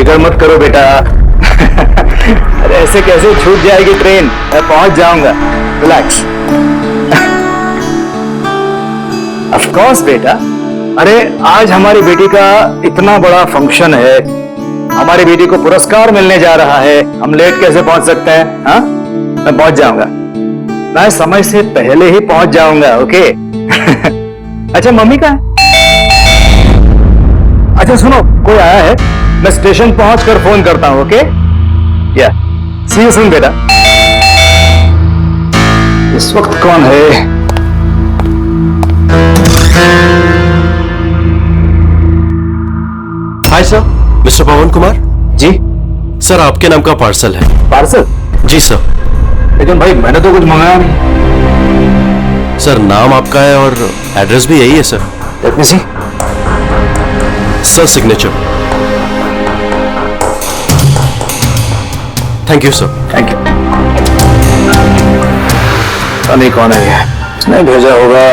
फिक्र मत करो बेटा। अरे ऐसे कैसे छूट जाएगी ट्रेन, मैं पहुंच जाऊंगा। रिलैक्स। ऑफ कोर्स बेटा। अरे आज हमारी बेटी का इतना बड़ा फंक्शन है, हमारी बेटी को पुरस्कार मिलने जा रहा है, हम लेट कैसे पहुंच सकते हैं? हाँ, मैं पहुंच जाऊंगा, मैं समय से पहले ही पहुंच जाऊंगा। ओके। अच्छा मम्मी कहाँ है? अच्छा सुनो, कोई आया है, मैं स्टेशन पहुंचकर फोन करता हूं। ओके या सी यू सून बेटा। इस वक्त कौन है? हाय सर, मिस्टर पवन कुमार। जी सर आपके नाम का पार्सल है। पार्सल? जी सर। लेकिन भाई मैंने तो कुछ मंगाया नहीं। सर नाम आपका है और एड्रेस भी यही है sir. Let me see. Sir signature. Thank you sir. Thank you. पता नहीं कौन है ये, इसने भेजा होगा।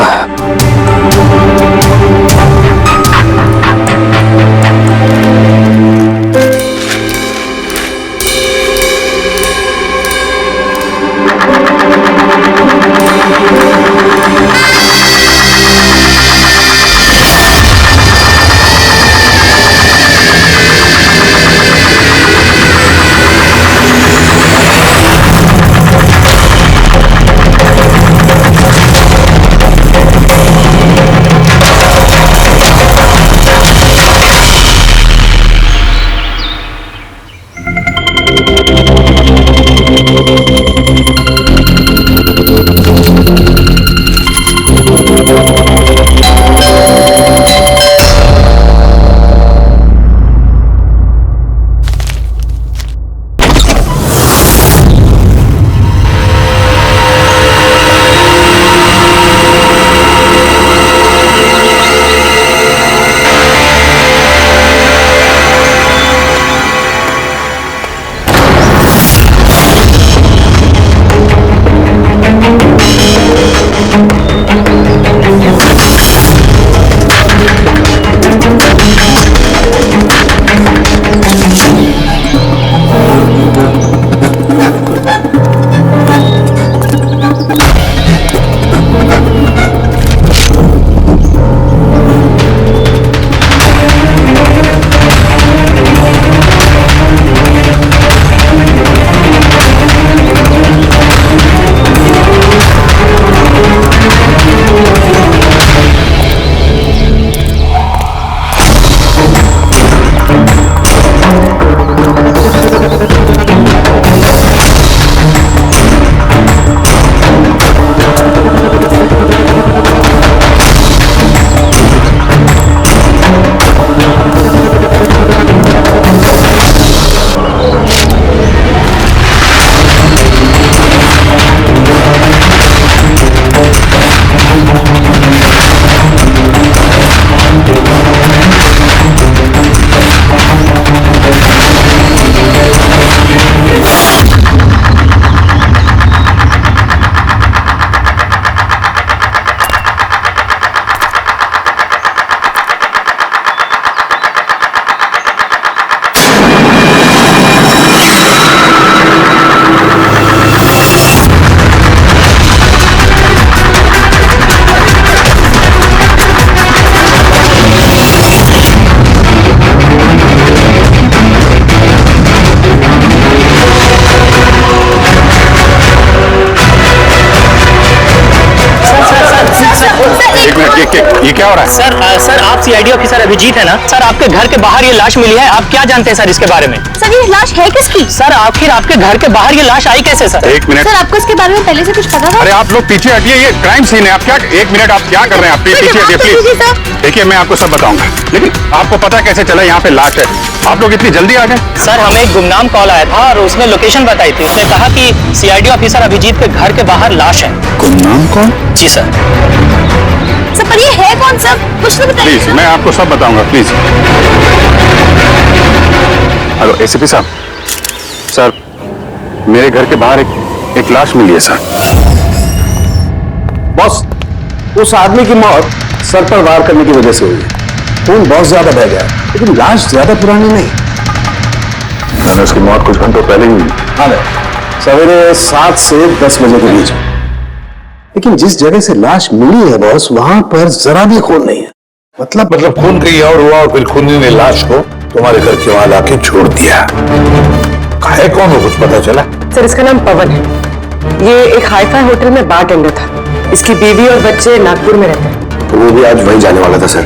ये क्या हो रहा है? सर आप सीआईडी ऑफिसर अभिजीत है ना? सर आपके घर के बाहर ये लाश मिली है, आप क्या जानते हैं सर इसके बारे में? सर ये लाश है किसकी? सर आखिर आपके घर के बाहर ये लाश आई कैसे सर? एक मिनट सर आपको इसके बारे में पहले से कुछ पता था? अरे आप लोग पीछे हटिए, ये क्राइम सीन है। आप क्या, एक मिनट, आप क्या कर रहे हैं? आप पीछे हटिए प्लीज। देखिए मैं आपको सब बताऊंगा, लेकिन आपको पता कैसे चला यहाँ पे लाश है? आप लोग इतनी जल्दी आ गए? सर हमें एक गुमनाम कॉल आया था और उसने लोकेशन बताई थी। उसने कहा कि सीआईडी ऑफिसर अभिजीत के घर के बाहर लाश है। गुमनाम कौन? जी सर। सर पर ये है कौन सर? कुछ तो बताइए। प्लीज मैं आपको सब बताऊंगा प्लीज। हेलो एसीपी साहब। सर मेरे घर के बाहर एक लाश मिली है सर। बॉस, उस आदमी की मौत सर पर वार करने की वजह से हुई है। खून बहुत ज्यादा बह गया, लेकिन लाश ज्यादा पुरानी नहीं। मैंने उसकी मौत कुछ घंटों पहले ही हुई। हाँ सवेरे 7 से 10 बजे के बीच। लेकिन जिस जगह से लाश मिली है बॉस, वहां पर जरा भी खून नहीं है। मतलब खून कहीं और हुआ और फिर खूनी ने लाश को तुम्हारे घर के वहां लाके छोड़ दिया। है कौन हो, कुछ पता चला? सर इसका नाम पवन है। ये एक हाईफाई होटल में बारटेंडर था। इसकी बीवी और बच्चे नागपुर में रहते हैं। तो वो भी आज वहीं जाने वाला था सर।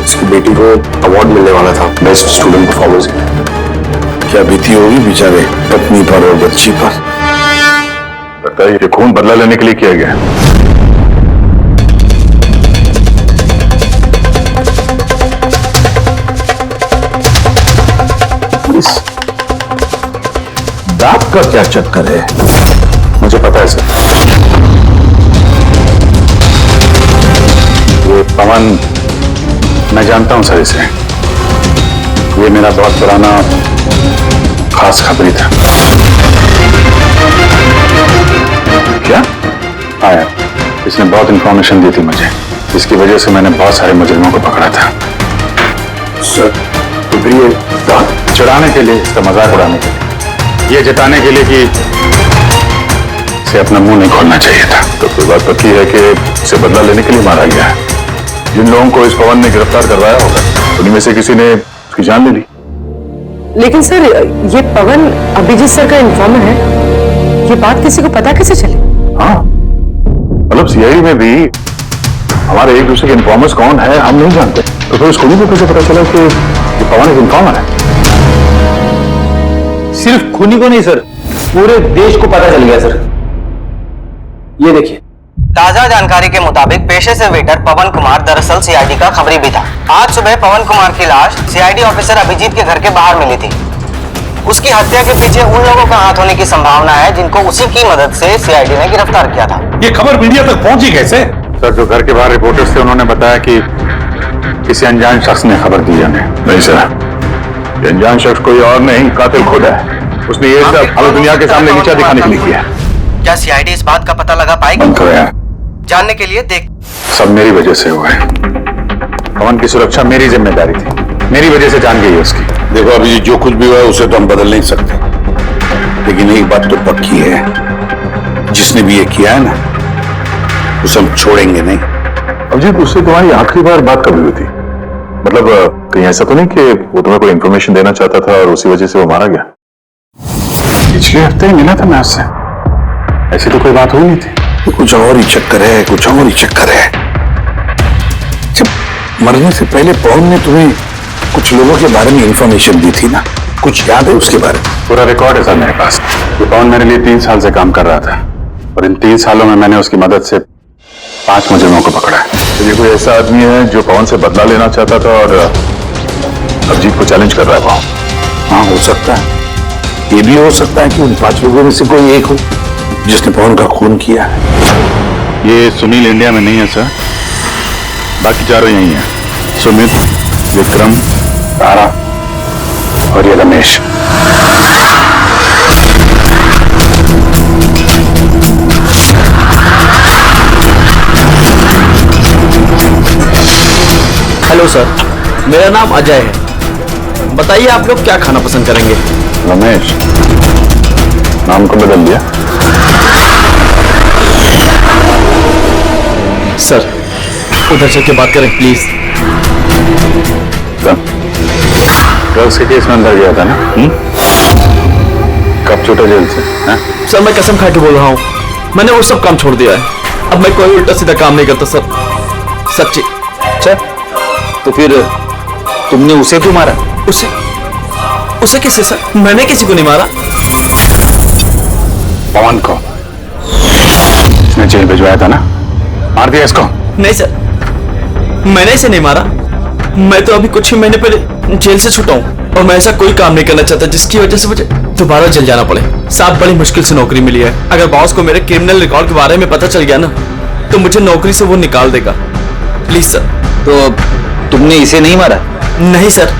उसकी बेटी को अवार्ड मिलने वाला था बेस्ट स्टूडेंट परफॉर्मेंस। क्या बीती होगी बेचारे पत्नी पर और बच्ची पर। लगता है ये खून बदला लेने के लिए किया गया है। दांत का क्या चक्कर है? मुझे पता है सर। ये पवन, मैं जानता हूं सर इसे। ये मेरा बहुत पुराना खास खबरी था। क्या? हाँ यार, इसने बहुत इंफॉर्मेशन दी थी मुझे। इसकी वजह से मैंने बहुत सारे मुजरिमों को पकड़ा था। सर तो फिर ये दांत चढ़ाने के लिए, इसका मजाक उड़ाने के लिए, ये जताने के लिए कि इसे अपना मुंह नहीं खोलना चाहिए था। तो फिर बात पक्की है कि इसे बदला लेने के लिए मारा गया है। जिन लोगों को इस पवन ने गिरफ्तार करवाया होगा उनमें से किसी ने उसकी जान ले ली। लेकिन सर ये पवन अभिजीत सर का इन्फॉर्मर है। ये बात किसी को पता कैसे चली? हाँ, मतलब सीआईडी में भी हमारे एक दूसरे के इन्फॉर्मर्स कौन है हम नहीं जानते। तो फिर उसको भी कैसे पता चला कि ये पवन एक इन्फॉर्मर है? सिर्फ खूनी को नहीं सर, पूरे देश को पता चल गया सर। ये देखिए, ताजा जानकारी के मुताबिक पेशे से वेटर पवन कुमार दरअसल सीआईडी का खबरी भी था। आज सुबह पवन कुमार की लाश सीआईडी ऑफिसर अभिजीत के घर के बाहर मिली थी। उसकी हत्या के पीछे उन लोगों का हाथ होने की संभावना है जिनको उसी की मदद से सीआईडी ने गिरफ्तार किया था। ये खबर मीडिया तक पहुंची कैसे? सर, जो घर के बाहर रिपोर्टर्स थे उन्होंने बताया कि किसी अनजान शख्स ने खबर दी हमें। नहीं सर, ये अनजान शख्स कोई और नहीं, कातिल खुद है। उसने ये सब हमें दुनिया के सामने नीचा दिखाने के लिए किया। क्या सीआईडी इस बात का पता लगा पाएगी? बंद करो यार। जानने के लिए देख। सब मेरी वजह से हुआ है। पवन की सुरक्षा मेरी जिम्मेदारी थी, मेरी वजह से जान गई है उसकी। देखो अभी जो कुछ भी हुआ है उसे तो हम बदल नहीं सकते, लेकिन एक बात तो पक्की है, जिसने भी ये किया है ना उसे हम छोड़ेंगे नहीं। अभिजीत, उससे तुम्हारी आखिरी बार बात कभी हुई थी? मतलब कहीं ऐसा तो नहीं कि वो तुम्हें कोई इंफॉर्मेशन देना चाहता था और उसी वजह से वो मारा गया? पिछले हफ्ते ही मिला था मैं उससे, ऐसी तो कोई बात हुई नहीं थी। तो कुछ और ही चक्कर है, कुछ और ही चक्कर है। जब मरने से पहले पवन ने तुम्हें कुछ लोगों के बारे में इंफॉर्मेशन दी थी ना, कुछ याद है उसके बारे में? पूरा रिकॉर्ड है सर मेरे पास। ये पवन मेरे लिए 3 साल से काम कर रहा था और इन 3 सालों में मैंने उसकी मदद से 5 मुजरिमों को पकड़ा है। तो ये कोई ऐसा आदमी है जो पवन से बदला लेना चाहता था और अभिजीत को चैलेंज कर रहा है। हाँ, हो सकता है। ये भी हो सकता है कि उन 5 लोगों में से कोई एक हो जिसने पवन का खून किया है। ये सुनील इंडिया में नहीं है सर, बाकी चारों यही हैं। सुमित, विक्रम, तारा और ये रमेश। हेलो सर, मेरा नाम अजय है। बताइए आप लोग क्या खाना पसंद करेंगे? रमेश, नाम को बदल दिया? सर उधर चल के बात करें प्लीज। ड्रग्स के केस में अंदर गया था ना? कब छूटा जेल से? सर मैं कसम खा के बोल रहा हूँ, मैंने वो सब काम छोड़ दिया है। अब मैं कोई उल्टा सीधा काम नहीं करता सर, सच्ची। अच्छा तो फिर तुमने उसे क्यों मारा? उसे किसे सर? मैंने किसी को नहीं मारा। पवन को इसने जेल भिजवाया था ना, मार दिया इसको? नहीं सर, मैंने इसे नहीं मारा। मैं तो अभी कुछ ही महीने पहले जेल से छूटा हूँ और मैं ऐसा कोई काम नहीं करना चाहता जिसकी वजह से मुझे दोबारा जेल जाना पड़े। साहब बड़ी मुश्किल से नौकरी मिली है। अगर बॉस को मेरे क्रिमिनल रिकॉर्ड के बारे में पता चल गया ना तो मुझे नौकरी से वो निकाल देगा। Please sir. तो तुमने इसे नहीं मारा? नहीं सर।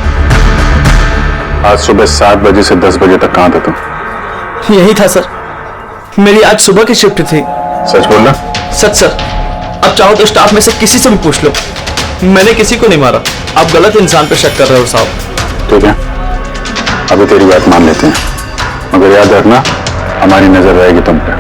आज सुबह 7 बजे से 10 बजे तक कहां था तुम? यही था सर, मेरी आज सुबह की शिफ्ट थी। सच बोलना? सच सर। अब चाहो तो स्टाफ में से किसी से भी पूछ लो, मैंने किसी को नहीं मारा। आप गलत इंसान पे शक कर रहे हो साहब। ठीक है, अभी तेरी बात मान लेते हैं, मगर याद रखना हमारी नजर रहेगी तुम पे।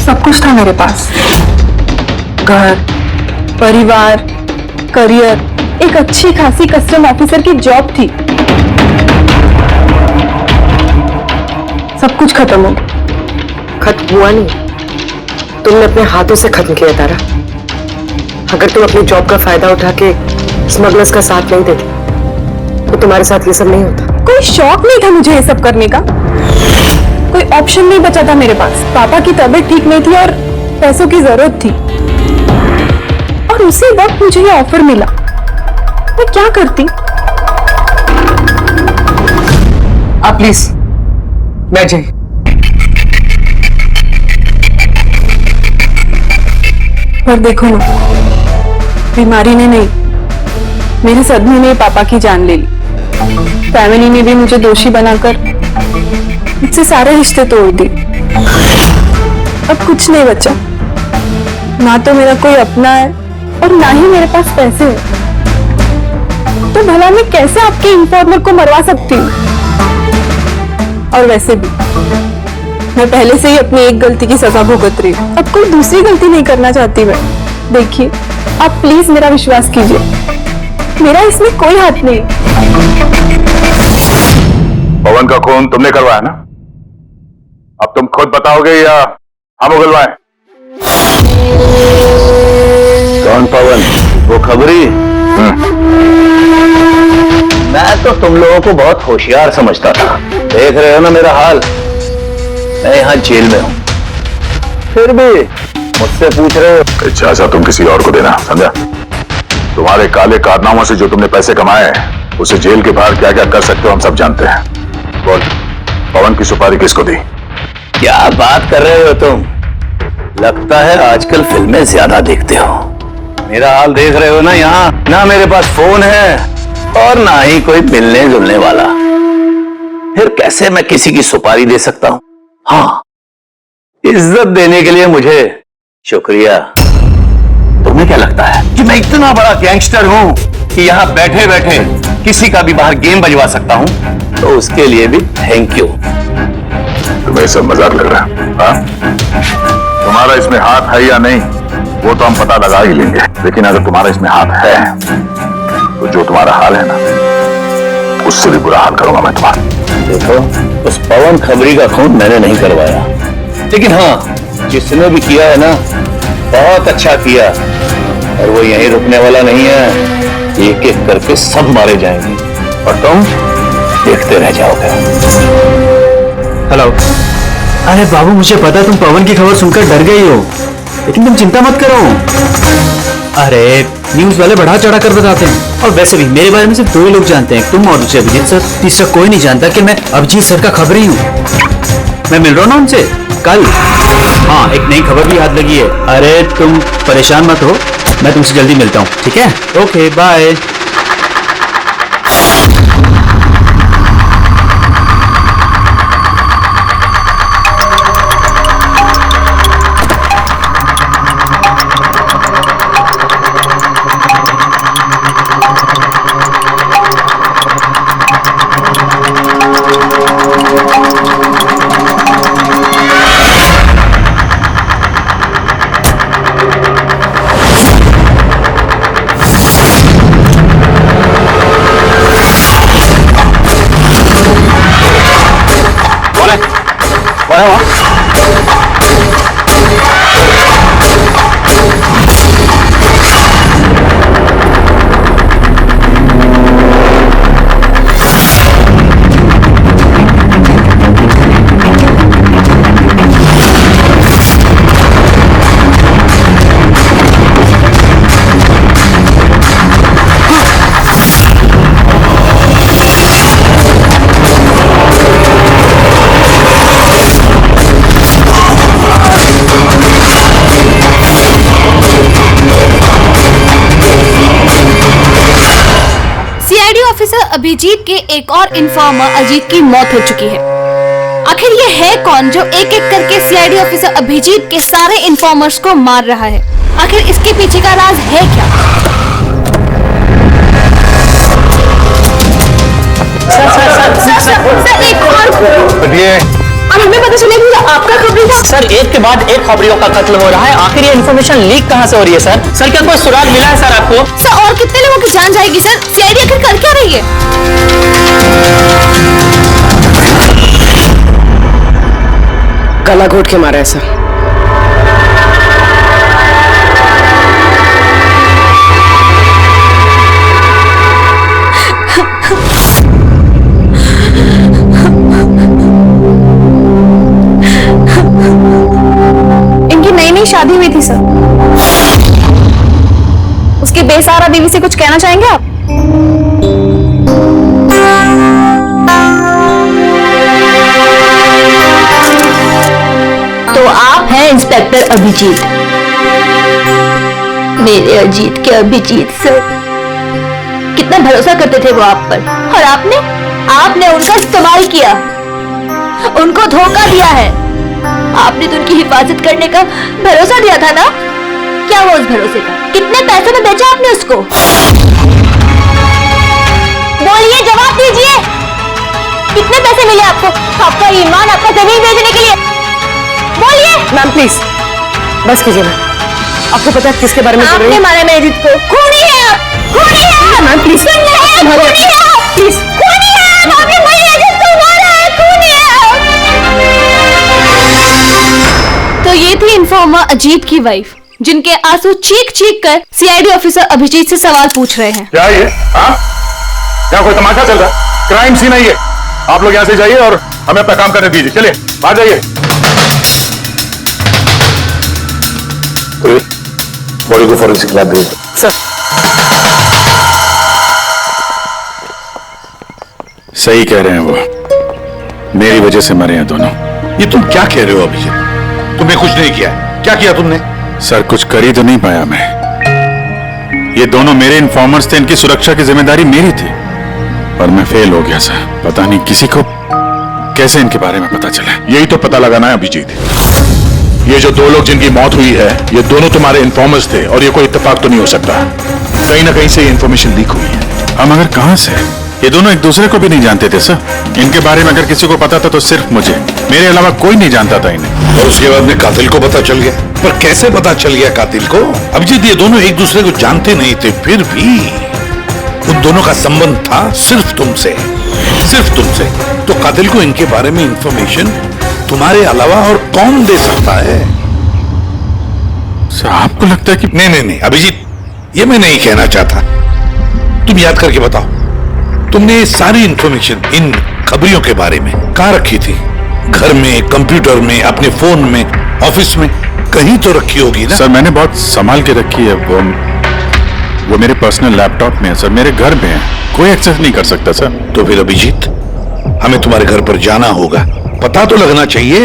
सब कुछ था मेरे पास, घर, परिवार, करियर, एक अच्छी खासी कस्टम ऑफिसर की जॉब थी। सब कुछ खत्म हो गया। खत्म हुआ नहीं, तुमने अपने हाथों से खत्म किया तारा। अगर तुम अपनी जॉब का फायदा उठा के स्मगलर्स का साथ नहीं देती तो तुम्हारे साथ ये सब नहीं होता। कोई शौक नहीं था मुझे ये सब करने का, कोई ऑप्शन नहीं बचा था मेरे पास। पापा की तबीयत ठीक नहीं थी और पैसों की जरूरत थी, और उसी वक्त मुझे ये ऑफर मिला। मैं क्या करती? आप प्लीज बैठ जाइए। पर देखो ना, बीमारी ने नहीं, मेरे सदमे ने पापा की जान ले ली। फैमिली ने भी मुझे दोषी बनाकर मुझसे सारे रिश्ते तोड़ दिए। अब कुछ नहीं बचा, ना तो मेरा कोई अपना है और ना ही मेरे पास पैसे हैं। तो भला मैं कैसे आपके इन्फॉर्मर को मरवा सकती हूँ? और वैसे भी मैं पहले से ही अपनी एक गलती की सजा भुगत रही हूँ, अब कोई दूसरी गलती नहीं करना चाहती मैं। देखिए, आप प्लीज मेरा विश्वास कीजिए, मेरा इसमें कोई हाथ नहीं। पवन का खून तुमने करवाया ना? अब तुम खुद बताओगे या हम उगलवाएं? कौन पवन? वो खबरी? मैं तो तुम लोगों को बहुत होशियार समझता था। देख रहे हो ना मेरा हाल, मैं यहाँ जेल में हूँ, फिर भी मुझसे पूछ रहे हो। इजाजत तुम किसी और को देना, समझा? तुम्हारे काले कारनामों से जो तुमने पैसे कमाए उसे जेल के बाहर क्या क्या कर सकते हो हम सब जानते हैं। बोल, पवन की सुपारी किसको दी? क्या बात कर रहे हो तुम? लगता है आजकल फिल्में ज्यादा देखते हो। मेरा हाल देख रहे हो ना, यहाँ ना मेरे पास फोन है और ना ही कोई मिलने जुलने वाला। फिर कैसे मैं किसी की सुपारी दे सकता हूँ? हाँ, इज्जत देने के लिए मुझे शुक्रिया। तुम्हें क्या लगता है कि मैं इतना बड़ा गैंगस्टर हूं कि यहां बैठे बैठे किसी का भी बाहर गेम बजवा सकता हूं? तो उसके लिए भी थैंक यू। तुम्हें सब मजाक लग रहा है? हाँ? तुम्हारा इसमें हाथ है या नहीं वो तो हम पता लगा ही लेंगे, लेकिन अगर तुम्हारा इसमें हाथ है तो जो तुम्हारा हाल है ना, उससे भी बुरा हाल करूंगा मैं तुम्हारा। देखो, उस पवन खबरी का खून मैंने नहीं करवाया, लेकिन हाँ, जिसने भी किया है ना, बहुत अच्छा किया। और वो यहीं रुकने वाला नहीं है, एक एक करके सब मारे जाएंगे और तुम देखते रह जाओगे। हेलो। अरे बाबू, मुझे पता तुम पवन की खबर सुनकर डर गई हो, लेकिन तुम चिंता मत करो। अरे न्यूज वाले बढ़ा चढ़ा कर बताते हैं, और वैसे भी मेरे बारे में सिर्फ दो ही लोग जानते हैं, तुम और दूसरे अभिजीत सर। तीसरा कोई नहीं जानता कि मैं अभिजीत सर का खबरी हूँ। मैं मिल रहा हूँ ना उनसे कल। हाँ, एक नई खबर भी हाथ लगी है। अरे तुम परेशान मत हो, मैं तुमसे जल्दी मिलता हूँ, ठीक है? Okay, bye. अभिजीत के एक और इन्फॉर्मर अजीत की मौत हो चुकी है। आखिर ये है कौन जो एक एक करके सीआईडी ऑफिसर अभिजीत के सारे इन्फॉर्मर्स को मार रहा है? आखिर इसके पीछे का राज है क्या? सर एक और ये अब हमें पता चलेगा आपका खबरी था। सर एक के बाद एक खबरियों का कत्ल हो रहा है, आखिर ये इन्फॉर्मेशन लीक कहां से हो रही है सर? सर क्या कोई सुराग मिला है सर आपको? सर और कितने लोगों की जान जाएगी सर? सीआईडी आखिर कर क्या रही है? गला घोट के मारा है सर। इनकी नई नई शादी हुई थी सर। उसके बेसहारा बीवी से कुछ कहना चाहेंगे आप? तो आप हैं इंस्पेक्टर अभिजीत, मेरे अजीत के अभिजीत सर। कितना भरोसा करते थे वो आप पर, और आपने उनका इस्तेमाल किया, उनको धोखा दिया है। आपने तो उनकी हिफाजत करने का भरोसा दिया था ना? क्या हुआ उस भरोसे का? कितने पैसों में बेचा आपने उसको? बोलिए, जवाब दीजिए। कितने पैसे मिले आपको? आपका ईमान, आपका जमीन बेचने के लिए? बोलिए। मैम प्लीज बस कीजिए मैम। आपको पता है किसके बारे में बोल रही आपने हूँ? मारा मेरे अजीत को। खूनी है आप, खूनी है आप। मैम प्लीज खूनी है आप, खूनी है आप। प्लीज खूनी है आप, आपने मेरे अजीत को मारा है, खूनी है आप। तो ये थी इन्फॉर्मर अजीत की वाइफ, जिनके आंसू चीख चीख कर सीआईडी ऑफिसर अभिजीत से सवाल पूछ रहे हैं। क्या ये? हाँ, क्या कोई तमाशा चल रहा है? क्राइम सीन है ये। आप लोग यहाँ से जाइए और हमें अपना काम करने दीजिए। चलिए बाहर जाइए। बॉडी को फॉरेंसिक लैब भेज दो। सर। सही कह रहे हैं वो, मेरी वजह से मरे हैं दोनों। ये तुम क्या कह रहे हो अभिजीत? तुमने कुछ नहीं किया। क्या किया तुमने? सर कुछ कर ही तो नहीं पाया मैं। ये दोनों मेरे इन्फॉर्मर्स थे, इनकी सुरक्षा की जिम्मेदारी मेरी थी, पर मैं फेल हो गया सर। पता नहीं किसी को कैसे इनके बारे में पता चला। यही तो पता लगाना है अभिजीत। ये जो दो लोग जिनकी मौत हुई है, ये दोनों तुम्हारे इन्फॉर्मर्स थे, और ये कोई इत्तेफाक तो नहीं हो सकता। कहीं ना कहीं से ये इन्फॉर्मेशन लीक हुई है। हम अगर कहां से? ये दोनों एक दूसरे को भी नहीं जानते थे सर। इनके बारे में अगर किसी को पता था तो सिर्फ मुझे, मेरे अलावा कोई नहीं जानता था इन्हें। और उसके बाद में कातिल को पता चल गया। पर कैसे पता चल गया कातिल को? अभिजीत ये दोनों एक दूसरे को जानते नहीं थे, फिर भी उन दोनों का संबंध था सिर्फ तुमसे, सिर्फ तुमसे। तो कातिल को इनके बारे में इंफॉर्मेशन तुम्हारे अलावा और कौन दे सकता है? सर आपको लगता है कि नहीं अभिजीत, ये मैं नहीं कहना चाहता। तुम याद करके बताओ, तुमने सारी इंफॉर्मेशन इन खबरियों के बारे में कहाँ रखी थी? घर में, कंप्यूटर में, अपने फोन में, ऑफिस में, कहीं तो रखी होगी ना? सर मैंने बहुत संभाल के रखी है। वो मेरे पर्सनल लैपटॉप में है सर, मेरे घर में है, कोई एक्सेस नहीं कर सकता सर। तो फिर अभिजीत, हमें तुम्हारे घर पर जाना होगा, पता तो लगना चाहिए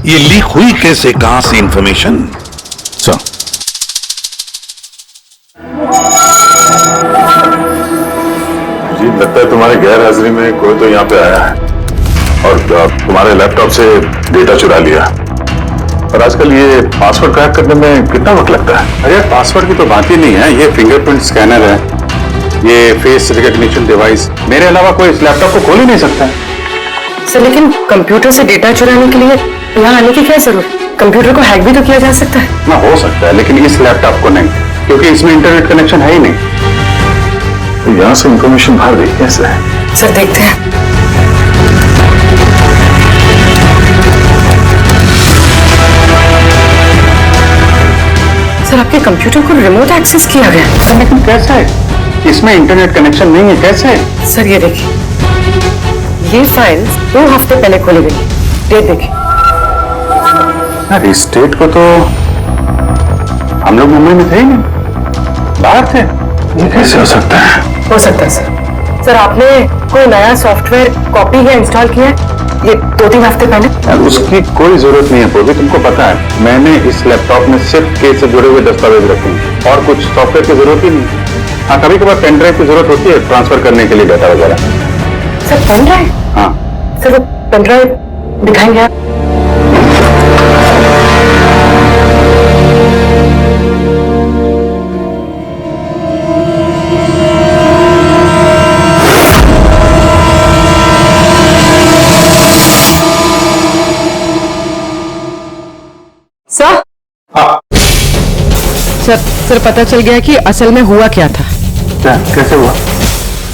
ये लीक हुई कैसे, कहां से इंफॉर्मेशन। सर जी लगता है तुम्हारे गैर हाजिरी में कोई तो यहाँ पे आया है और तुम्हारे लैपटॉप से डेटा चुरा लिया। और आजकल ये पासवर्ड क्रैक करने में कितना वक्त लगता है? अरे पासवर्ड की तो बात ही नहीं है, ये फिंगरप्रिंट स्कैनर है, ये फेस रिकॉग्निशन डिवाइस, मेरे अलावा कोई इस लैपटॉप को खोल ही नहीं सकता। सर लेकिन कंप्यूटर से डेटा चुराने के लिए यहाँ आने की क्या जरूरत? कंप्यूटर को हैक भी तो किया जा सकता है ना। हो सकता है, लेकिन इस लैपटॉप को नहीं, क्योंकि इसमें इंटरनेट कनेक्शन है ही नहीं। तो यहाँ से इंफॉर्मेशन बाहर गई कैसे है? सर देखते हैं। सर आपके कंप्यूटर को रिमोट एक्सेस किया गया। लेकिन कैसे है? इसमें इंटरनेट कनेक्शन नहीं है, कैसे है? सर ये देखिए, ये फाइल 2 हफ्ते पहले खोली गई। डेट देखिए। अरे इस डेट को तो हम लोग मुंबई में थे ही नहीं, बाहर थे। ये कैसे हो सकता है? हो सकता है सर। सर आपने कोई नया सॉफ्टवेयर कॉपी या इंस्टॉल किया है ये 2-3 हफ्ते पहले? यार उसकी कोई जरूरत नहीं है पूर्वी, तुमको पता है मैंने इस लैपटॉप में सिर्फ केस से जुड़े हुए दस्तावेज रखे हैं और कुछ सॉफ्टवेयर की जरूरत ही नहीं। हाँ कभी कभार पेन ड्राइव की जरूरत होती है ट्रांसफर करने के लिए डाटा वगैरह। Sir pen drive? हाँ सर वो पेन ड्राइव दिखाएंगे आप? सर सर पता चल गया कि असल में हुआ क्या था। क्या कैसे हुआ?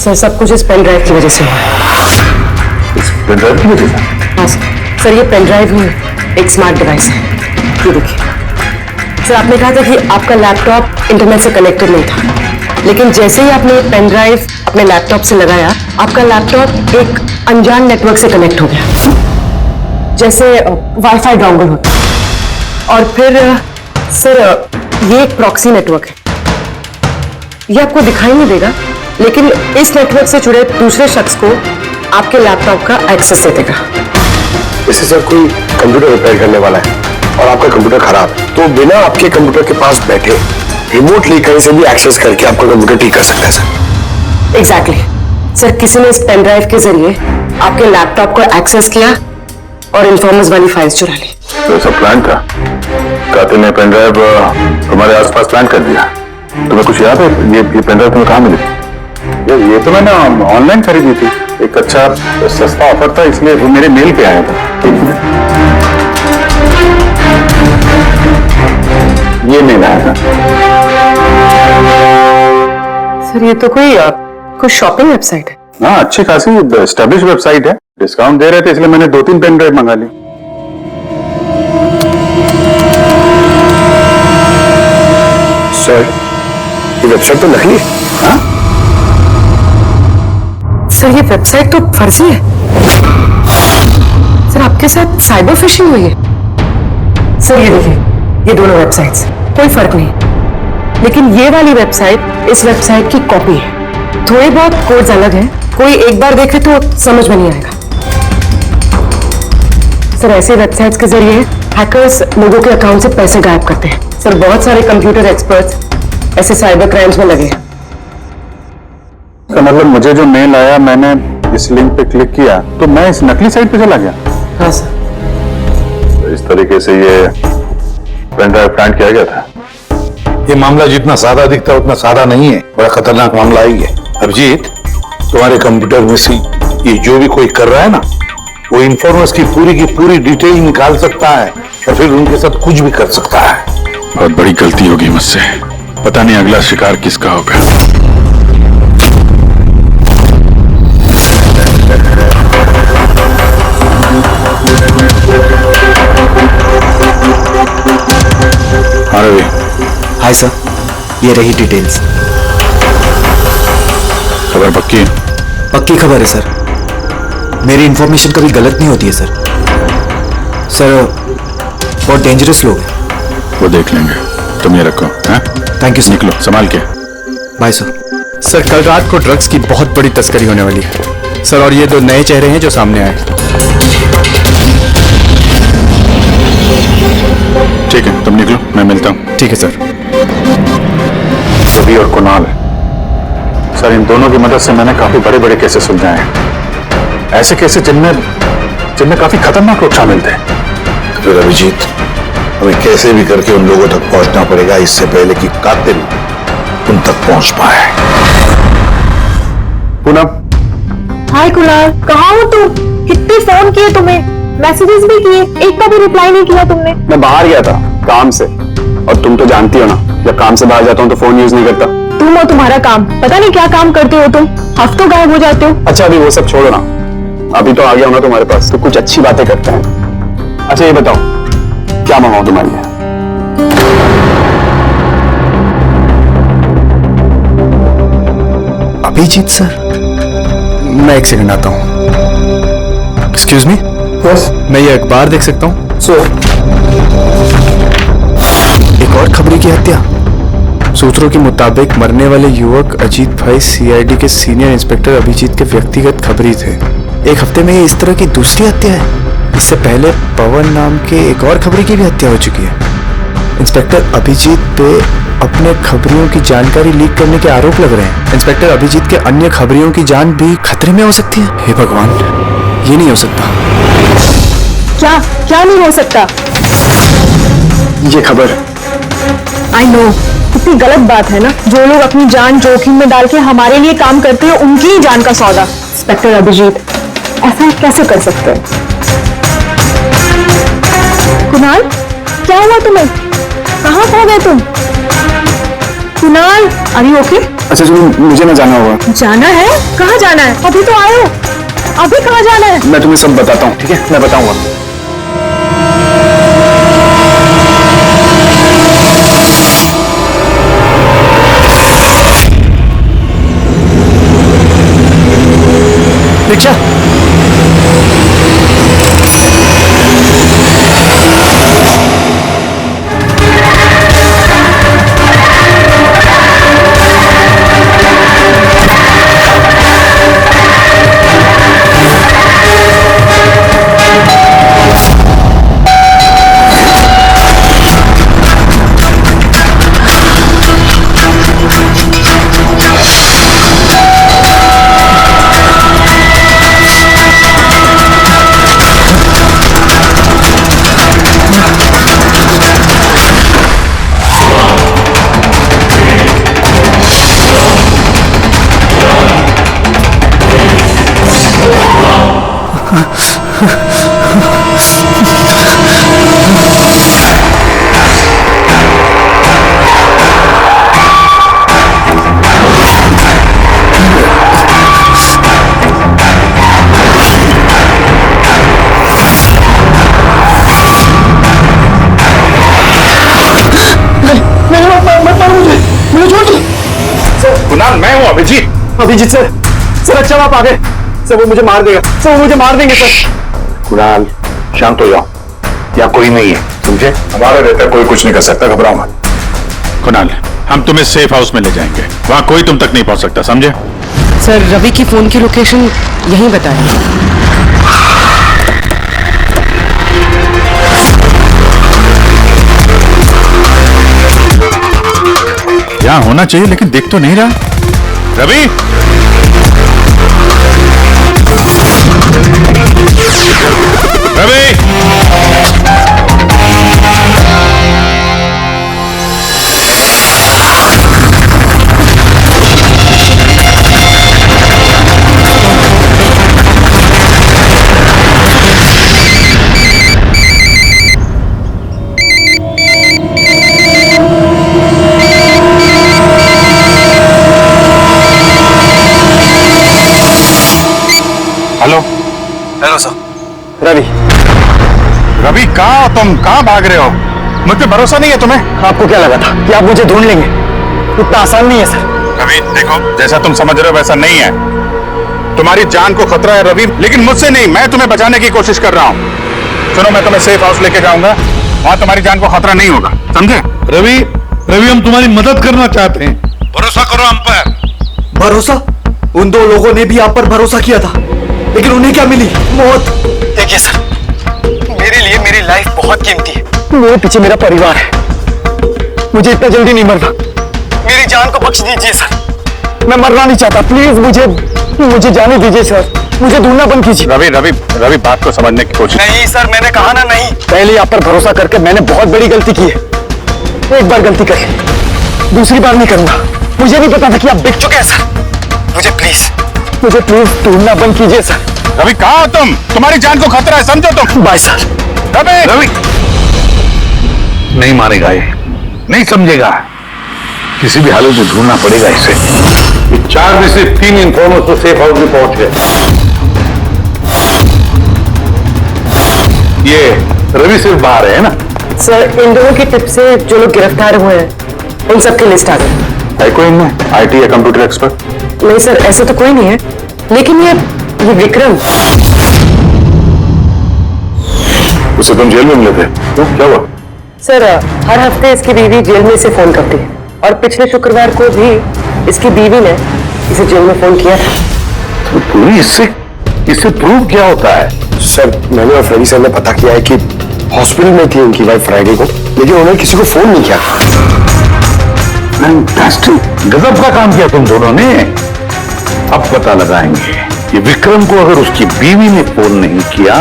सर सब कुछ इस पेन ड्राइव की वजह से हुआ। इस पेन ड्राइव की वजह से? हाँ सर ये पेन ड्राइव ही एक स्मार्ट डिवाइस है। ये देखिए सर, आपने कहा था कि आपका लैपटॉप इंटरनेट से कनेक्टेड नहीं था, लेकिन जैसे ही आपने पेन ड्राइव अपने लैपटॉप से लगाया, आपका लैपटॉप एक अनजान नेटवर्क से कनेक्ट हो गया, जैसे वाईफाई डोंगल होता है। और फिर सर ये एक प्रॉक्सी नेटवर्क है। ये आपको दिखाई नहीं देगा, लेकिन इस नेटवर्क से जुड़े दूसरे शख्स को आपके लैपटॉप का एक्सेस दे देगा। इसे सर कोई कंप्यूटर रिपेयर करने वाला है और आपका कंप्यूटर खराब है, तो बिना आपके कंप्यूटर के पास बैठे रिमोटली कहीं से भी एक्सेस करके आपका कंप्यूटर ठीक कर सकता है सर। एग्जैक्टली सर, किसी ने इस पेन ड्राइव के जरिए आपके लैपटॉप को एक्सेस किया और इन्फॉर्मर्स वाली फाइल्स चुरा ली। तो सब प्लान था? कातिल ने पेन ड्राइव तुम्हारे आसपास प्लान कर दिया। तुम्हें कुछ याद है ये पेन ड्राइव तुम्हें कहाँ मिली? ये तो मैंने ऑनलाइन खरीदी थी, एक अच्छा सस्ता ऑफर था, इसलिए वो मेरे मेल पे आया था। ये मेल आया था। सर ये तो कोई शॉपिंग वेबसाइट है। हाँ, अच्छी खासी एस्टेब्लिश वेबसाइट है, डिस्काउंट दे रहे थे, इसलिए मैंने 2-3 पेन ड्राइव मंगा ली। सर ये वेबसाइट तो नकली है। हाँ? सर ये वेबसाइट तो फर्जी है। सर आपके साथ साइबर फिशिंग हुई है। सर ये देखिए, ये दोनों वेबसाइट्स, कोई फर्क नहीं, लेकिन ये वाली वेबसाइट इस वेबसाइट की कॉपी है। थोड़े बहुत कोड्स अलग हैं, कोई एक बार देखे तो समझ में नहीं आएगा। सर ऐसे वेबसाइट्स के जरिए हैकर्स लोगों के अकाउंट से पैसे गायब करते हैं। सर बहुत सारे कंप्यूटर एक्सपर्ट्स ऐसे साइबर क्राइम्स में लगे हैं। तो मतलब मुझे जो मेल आया, मैंने इस लिंक पे क्लिक किया तो मैं इस नकली साइट पे चला गया। हाँ सर। तो इस तरीके से ये पेन ड्राइव प्लांट किया गया था। ये मामला जितना सादा दिखता है उतना सादा नहीं है, बड़ा खतरनाक मामला ही है। अभिजीत, तुम्हारे कंप्यूटर में से ये जो भी कोई कर रहा है ना, वो इन्फॉर्मर्स की पूरी डिटेल निकाल सकता है और फिर उनके साथ कुछ भी कर सकता है। बहुत बड़ी गलती होगी मुझसे, पता नहीं अगला शिकार किसका होगा। हाँ रवि। हाय सर, ये रही डिटेल्स। खबर पक्की है? पक्की खबर है सर, मेरी इंफॉर्मेशन कभी गलत नहीं होती है सर। सर बहुत डेंजरस लोग हैं। वो देख लेंगे, तुम ये रखो। हैं? Thank you sir. निकलो, संभाल के। Bye sir. सर कल रात को ड्रग्स की बहुत बड़ी तस्करी होने वाली है सर, और ये 2 नए चेहरे हैं जो सामने आए। ठीक है, तुम निकलो, मैं मिलता हूँ। ठीक है सर। रवि और कुणाल, सर इन दोनों की मदद से मैंने काफी बड़े केसेस सुलझाए हैं। ऐसे केसेस जिनमें काफी खतरनाक लोग शामिल थे। फिर अभिजीत, हमें कैसे भी करके उन लोगों तक पहुंचना पड़ेगा, इससे पहले कि कातिल उन तक पहुंच पाए। पूनम। हाय कुणाल, कहाँ हो तुम? कितने फोन किए तुम्हें, मैसेजेस भी किए, एक का भी रिप्लाई नहीं किया तुमने। मैं बाहर गया था काम से, और तुम तो जानती हो ना, जब काम से बाहर जाता हूँ तो फोन यूज नहीं करता। तुम और तुम्हारा काम, पता नहीं क्या काम करते हो तुम, हफ्तों गायब हो जाते हो। अच्छा अभी वो सब छोड़ो ना, अभी तो आ गया हूं ना तुम्हारे पास, तो कुछ अच्छी बातें करते हैं। अच्छा ये बताओ, क्या मंगाऊं तुम्हारे लिए? अभिजीत सर, मैं एक सेकंड आता हूँ। एक्सक्यूज मी, मैं ये अखबार देख सकता हूँ? एक और खबरी की हत्या। सूत्रों के मुताबिक मरने वाले युवक अजीत भाई सीआईडी के सीनियर इंस्पेक्टर अभिजीत के व्यक्तिगत खबरी थे। एक हफ्ते में ये इस तरह की दूसरी हत्या है। इससे पहले पवन नाम के एक और खबरी की भी हत्या हो चुकी है। इंस्पेक्टर अभिजीत पे अपने खबरियों की जानकारी लीक करने के आरोप लग रहे हैं। इंस्पेक्टर अभिजीत के अन्य खबरियों की जान भी खतरे में हो सकती है। हे भगवान, ये नहीं हो सकता। क्या नहीं हो सकता? ये खबर आई नो, कितनी गलत बात है ना। जो लोग अपनी जान जोखिम में डाल के हमारे लिए काम करते हैं उनकी ही जान का सौदा। इंस्पेक्टर अभिजीत ऐसा कैसे कर सकते हैं? कुणाल, क्या हुआ तुम्हें? कहाँ खो गए तुम? Kunal, are you okay? अच्छा चलो, मुझे ना जाना होगा। जाना है? कहाँ जाना है? अभी तो आए हो, अभी कहाँ जाना है? मैं तुम्हें सब बताता हूँ, ठीक है? मैं बताऊंगा। रिक्शा, कुणाल, मैं हूं अभिजीत। अभिजीत सर, सर अच्छा आप आ गए। सर वो मुझे मार देगा, सर वो मुझे मार देंगे सर। कुणाल, शांत हो जाओ, या कोई नहीं है, समझे? हमारा रहता कोई कुछ नहीं कर सकता, घबराओ मत। कुणाल, हम तुम्हें सेफ हाउस में ले जाएंगे, वहां कोई तुम तक नहीं पहुंच सकता, समझे? सर रवि की फोन की लोकेशन यहीं बताएं। यहाँ होना चाहिए लेकिन देख तो नहीं रहा। Ravi, Ravi, hello. Hello sir. Ravi, Ravi कहाँ हो तुम? कहाँ भाग रहे हो? मुझ पे भरोसा नहीं है तुम्हें? आपको क्या लगा था कि आप मुझे ढूंढ लेंगे? इतना आसान नहीं है सर। रवि देखो, जैसा तुम समझ रहे हो वैसा नहीं है। तुम्हारी जान को खतरा है रवि, लेकिन मुझसे नहीं, मैं तुम्हें बचाने की कोशिश कर रहा हूँ। सुनो, मैं तुम्हें सेफ हाउस लेके जाऊंगा, वहां तुम्हारी जान को खतरा नहीं होगा, समझे? रवि, रवि हम तुम्हारी मदद करना चाहते हैं, भरोसा करो हम पर। भरोसा? उन दो लोगों ने भी आप पर भरोसा किया था, लेकिन उन्हें क्या मिली? मौत। देखिए सर, मेरे लिए मेरी लाइफ बहुत कीमती है। मेरे पीछे मेरा परिवार है, मुझे इतना जल्दी नहीं मरना। मेरी जान को बख्श दीजिए सर, मैं मरना नहीं चाहता। प्लीज मुझे जाने दीजिए सर, मुझे ढूंढना बंद कीजिए। रवि रवि रवि, बात को समझने की कोशिश। नहीं सर, मैंने कहा ना नहीं। पहले आप पर भरोसा करके मैंने बहुत बड़ी गलती की है। एक बार गलती करी, दूसरी बार नहीं करूंगा। मुझे नहीं पता था कि आप बिक चुके हैं सर। मुझे प्लीज ढूंढना बंद कीजिए सर। रवि कहाँ हो तुम? तुम्हारी जान को खतरा है, समझो तुम। Bye sir. रवि, रवि नहीं मारेगा ये, नहीं समझेगा, किसी भी हालत में ढूंढना पड़ेगा इसे। ये 4 में से 3 इन्फॉर्मर्स तो सेफ हाउस में पहुंच गए। ये रवि सिर्फ बाहर है ना? सर इन दोनों की टिप से जो लोग गिरफ्तार हुए हैं उन सबकी लिस्ट आ गई। है कोई इनमें IT या कंप्यूटर एक्सपर्ट? नहीं सर, ऐसे तो कोई नहीं है, लेकिन ये विक्रम, उसे तुम जेल में मिले थे, क्यों, क्या हुआ? सर हर हफ्ते इसकी बीवी जेल में इसे फोन करती है और पिछले शुक्रवार को भी इसकी बीवी ने इसे जेल में फोन किया था। तो पूरी इससे प्रूव क्या होता है? सर मैंने और फ्रेडी सर ने पता किया है कि हॉस्पिटल में थी उनकी वाइफ फ्राइडे को, लेकिन उन्होंने किसी को फोन नहीं किया। फैंटास्टिक, गजब का काम किया तुम दोनों ने। अब पता लगाएंगे कि विक्रम को अगर उसकी बीवी ने फोन नहीं किया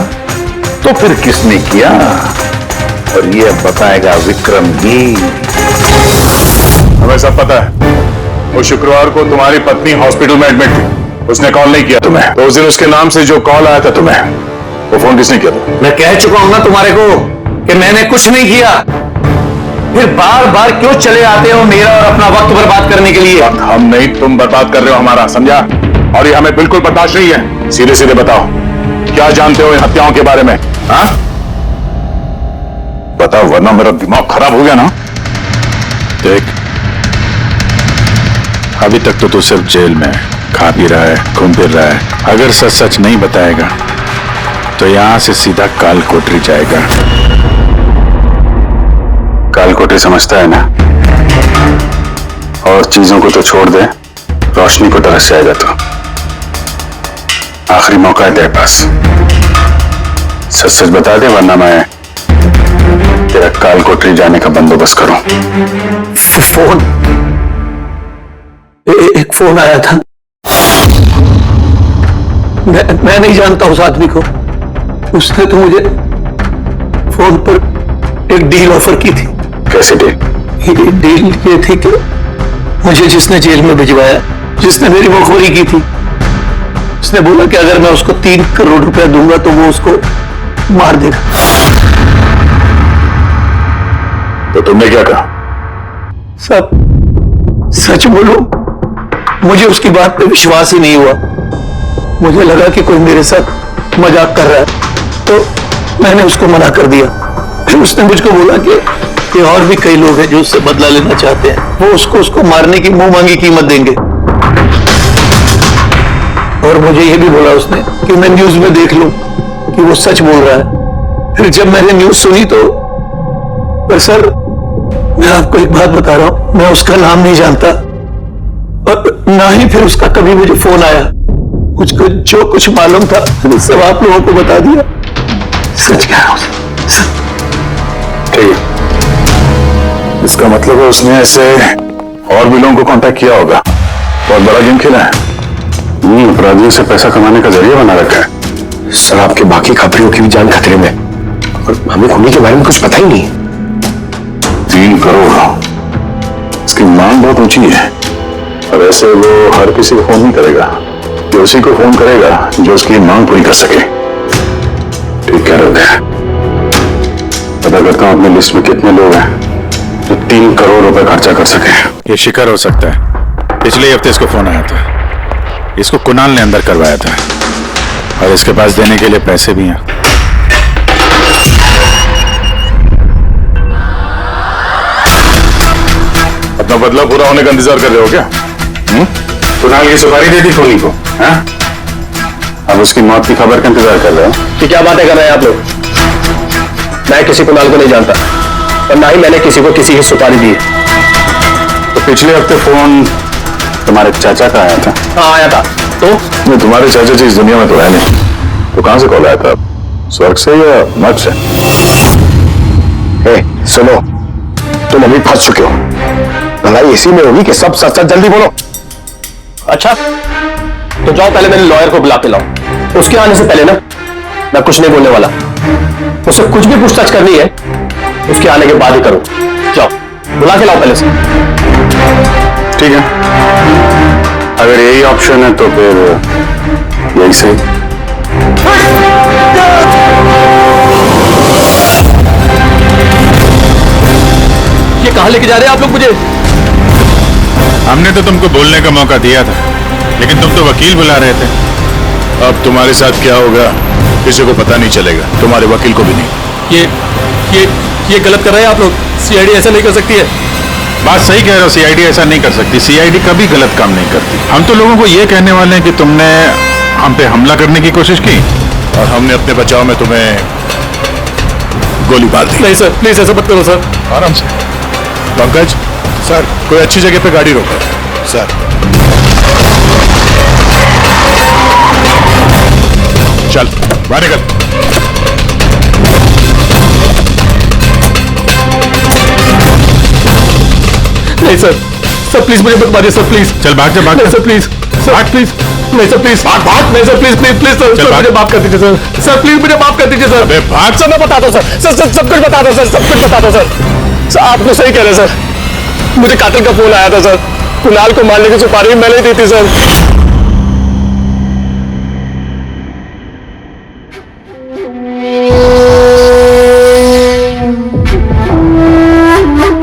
तो फिर किसने किया? और ये बताएगा विक्रम जी। हमें सब पता है। वो शुक्रवार को तुम्हारी पत्नी हॉस्पिटल में एडमिट थी, उसने कॉल नहीं किया तुम्हें। तो उस दिन उसके नाम से जो कॉल आया था तुम्हें, वो फोन किसने किया था? मैं कह चुका हूं ना तुम्हारे को कि मैंने कुछ नहीं किया। फिर बार बार क्यों चले आते हो मेरा और अपना वक्त बर्बाद करने के लिए? वक्त हम नहीं, तुम बर्बाद कर रहे हो हमारा, समझा? और ये हमें बिल्कुल बर्दाश्त नहीं है। सीधे सीधे बताओ, क्या जानते हो इन हत्याओं के बारे में? हाँ बताओ, वरना मेरा दिमाग खराब हो गया ना। देख, अभी तक तो तू सिर्फ जेल में खा पी रहा है, घूम फिर रहा है। अगर सच सच नहीं बताएगा तो यहां से सीधा काल कोठरी जाएगा। काल कोठरी समझता है ना? और चीजों को तो छोड़ दे, रोशनी को तरस जाएगा। तो आखिरी मौका है तेरे पास, सच सच बता दे, वरना मैं तेरा काल कोठरी जाने का बंदोबस्त करूं। फोन, एक फोन आया था। मैं नहीं जानता उस आदमी को। उसने तो मुझे फोन पर एक डील ऑफर की थी। कैसे डील? डील ये थी कि मुझे जिसने जेल में भिजवाया, जिसने मेरी मुखबरी की थी, उसने बोला कि अगर मैं उसको 3 करोड़ रुपया दूंगा तो वो उसको मार देगा। तो तुमने क्या कहा? सब सच बोलो, मुझे उसकी बात पे विश्वास ही नहीं हुआ। मुझे लगा कि कोई मेरे साथ मजाक कर रहा है, तो मैंने उसको मना कर दिया। फिर उसने मुझको बोला कि और भी कई लोग हैं जो उससे बदला लेना चाहते हैं, वो उसको मारने की मुंह मांगी कीमत देंगे। और मुझे ये भी बोला उसने कि मैं न्यूज में देख लूं कि वो सच बोल रहा है। फिर जब मैंने न्यूज सुनी तो, पर सर मैं आपको एक बात बता रहा हूं, मैं उसका नाम नहीं जानता और ना ही फिर उसका कभी मुझे फोन आया। मुझको जो कुछ मालूम था सब आप लोगों को बता दिया। सच कह रहा हूं सर। ठीक है, इसका मतलब है उसने ऐसे और भी लोगों को कांटेक्ट किया होगा। बहुत बड़ा गेम खेला है। अपराधियों से पैसा कमाने का जरिया बना रखा है। सर आपके बाकी खबरियों की भी जान खतरे में, और हमें खूनी के बारे में कुछ पता ही नहीं। 3 करोड़, इसकी मांग बहुत ऊंची है। और ऐसे वो हर किसी को फोन नहीं करेगा, ये उसी को फोन करेगा जो उसकी मांग पूरी कर सके। ठीक कह रहे हैं। पता करता हूं अपनी लिस्ट में कितने लोग हैं जो 3 करोड़ रुपए खर्चा कर सके। ये शिखर हो सकता है। पिछले हफ्ते इसको फोन आया था, इसको कुणाल ने अंदर करवाया था और इसके पास देने के लिए पैसे भी हैं। अपना बदला पूरा होने का इंतजार कर रहे हो क्या? कुणाल की सुपारी दे दी खूनी को, हाँ? अब उसकी मौत की खबर का इंतजार कर रहे हो? ये क्या बातें कर रहे हैं आप लोग? मैं किसी कुणाल को नहीं जानता और ना ही मैंने किसी को किसी की सुपारी दी है। तो पिछले हफ्ते फोन तुम्हारे चाचा का आया था? हाँ आया था। तो तुम्हारे चाचा जी इस दुनिया में तो है नहीं, तो कहां से कॉल आया था? स्वर्ग से या मर्ग से? सुनो, तुम अभी फंस चुके हो। लड़ाई इसी में होगी कि सब सच सच जल्दी बोलो। अच्छा तो जाओ, पहले मेरे लॉयर को बुला के लाओ। उसके आने से पहले ना मैं कुछ नहीं बोलने वाला। मुझसे कुछ भी पूछताछ करनी है उसके आने के बाद ही करो। जाओ बुला के लाओ पहले से। ठीक है, अगर यही ऑप्शन है तो फिर यही सही। ये कहां लेके जा रहे हैं आप लोग मुझे? हमने तो तुमको बोलने का मौका दिया था, लेकिन तुम तो वकील बुला रहे थे। अब तुम्हारे साथ क्या होगा किसी को पता नहीं चलेगा, तुम्हारे वकील को भी नहीं। ये गलत कर रहे हैं आप लोग। सीआईडी ऐसा नहीं कर सकती है। बात सही कह रहे हो, सीआईडी ऐसा नहीं कर सकती। सीआईडी कभी गलत काम नहीं करती। हम तो लोगों को ये कहने वाले हैं कि तुमने हम पे हमला करने की कोशिश की और हमने अपने बचाव में तुम्हें गोली मार दी। नहीं सर, प्लीज ऐसा मत करो सर। आराम से। पंकज सर, कोई अच्छी जगह पे गाड़ी रोको सर। चल बाहर निकल। नहीं सर, सर प्लीज मुझे मत मारिए सर प्लीज। चल भाग जा, भाग नहीं जा। सर प्लीज, सर प्लीज, नहीं सर प्लीज, भाग। नहीं sir please please please sir, चल, सर भाग। मुझे माफ कर दीजिए सर, सर प्लीज मुझे माफ कर दीजिए सर। अबे भाग। सर मैं बताता हूँ सर, सर सब कुछ बता दो सर, सब कुछ बता दो सर। सर आप तो सही कह रहे हैं सर, मुझे कातिल का फोन आया था सर, कुणाल को मारने की सुपारी मैंने दी थी सर।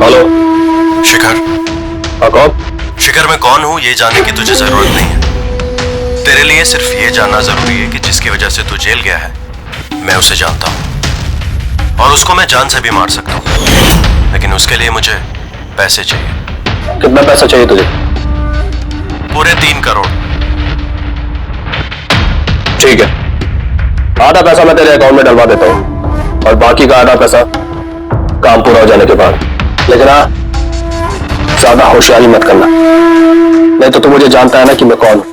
हेलो शिखर। हाँ कौन? शिखर मैं कौन हूँ ये जानने की तुझे जरूरत नहीं है। तेरे लिए सिर्फ ये जानना जरूरी है कि जिसकी वजह से तू जेल गया है मैं उसे जानता हूँ और उसको मैं जान से भी मार सकता हूँ, लेकिन उसके लिए मुझे पैसे चाहिए। कितना पैसा चाहिए तुझे? पूरे 3 करोड़। ठीक है, आधा पैसा मैं तेरे अकाउंट में डलवा देता हूँ और बाकी का आधा पैसा काम पूरा हो जाने के बाद। लेकिन हाँ, ज्यादा होशियारी मत करना, नहीं तो तू मुझे जानता है ना कि मैं कौन हूं।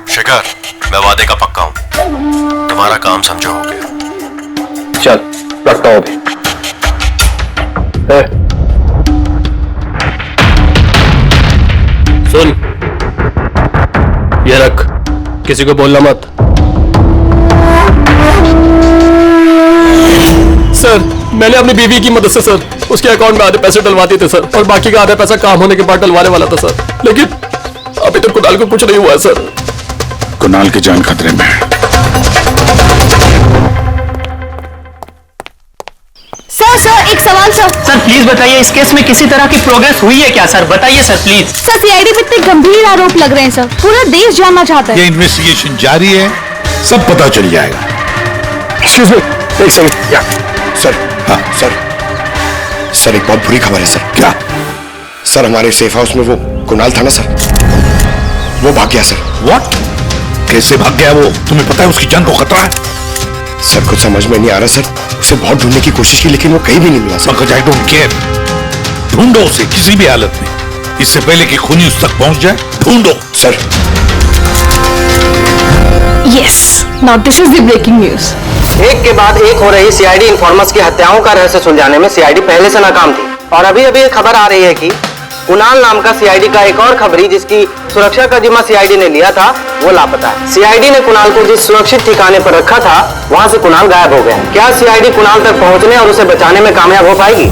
शिखर मैं वादे का पक्का हूँ, तुम्हारा काम समझो हो गया। चल रखता हूं अभी। सुन, ये रख, किसी को बोलना मत। सर मैंने अपनी बीवी की मदद से सर उसके अकाउंट में आधे पैसे डलवा दिए थे सर, और बाकी का आधा पैसा काम होने के बाद डलवाने वाला था सर, लेकिन अभी तक कुणाल को कुछ नहीं हुआ है सर। कुणाल की जान खतरे में है। सर एक सवाल सर। सर प्लीज बताइए, इस केस में किसी तरह की प्रोग्रेस हुई है क्या सर? बताइए सर प्लीज। सर सीआईडी पे इतने गंभीर आरोप लग रहे हैं सर, पूरा देश जानना चाहता है। ये इन्वेस्टिगेशन जारी है, सब पता चल जाएगा। एक्सक्यूज मी, एक सेकंड। सर, हाँ सर एक बहुत बुरी खबर है सर। क्या? सर हमारे सेफ हाउस में वो कुणाल था ना सर, वो भाग गया सर। व्हाट? कैसे भाग गया वो? तुम्हें पता है उसकी जान को खतरा है? सर कुछ समझ में नहीं आ रहा सर, उसे बहुत ढूंढने की कोशिश की लेकिन वो कहीं भी नहीं मिला sir. Pankaj I don't care, ढूंढो उसे किसी भी हालत में, इससे पहले कि खूनी उस तक पहुंच जाए। ढूंढो sir. Yes, now this is the breaking news. एक के बाद एक हो रही सीआईडी इन्फॉर्मर्स की हत्याओं का रहस्य सुलझाने में सीआईडी पहले से नाकाम थी, और अभी अभी एक खबर आ रही है कि कुणाल नाम का सीआईडी का एक और खबरी जिसकी सुरक्षा का जिम्मा सीआईडी ने लिया था वो लापता है। सीआईडी ने कुणाल को जिस सुरक्षित ठिकाने पर रखा था वहां से कुणाल गायब हो गया। क्या सीआईडी कुणाल तक पहुंचने और उसे बचाने में कामयाब हो पाएगी?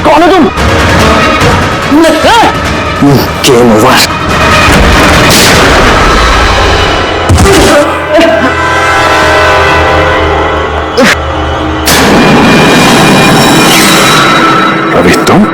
कौन है तुम? Game over. अभी तुम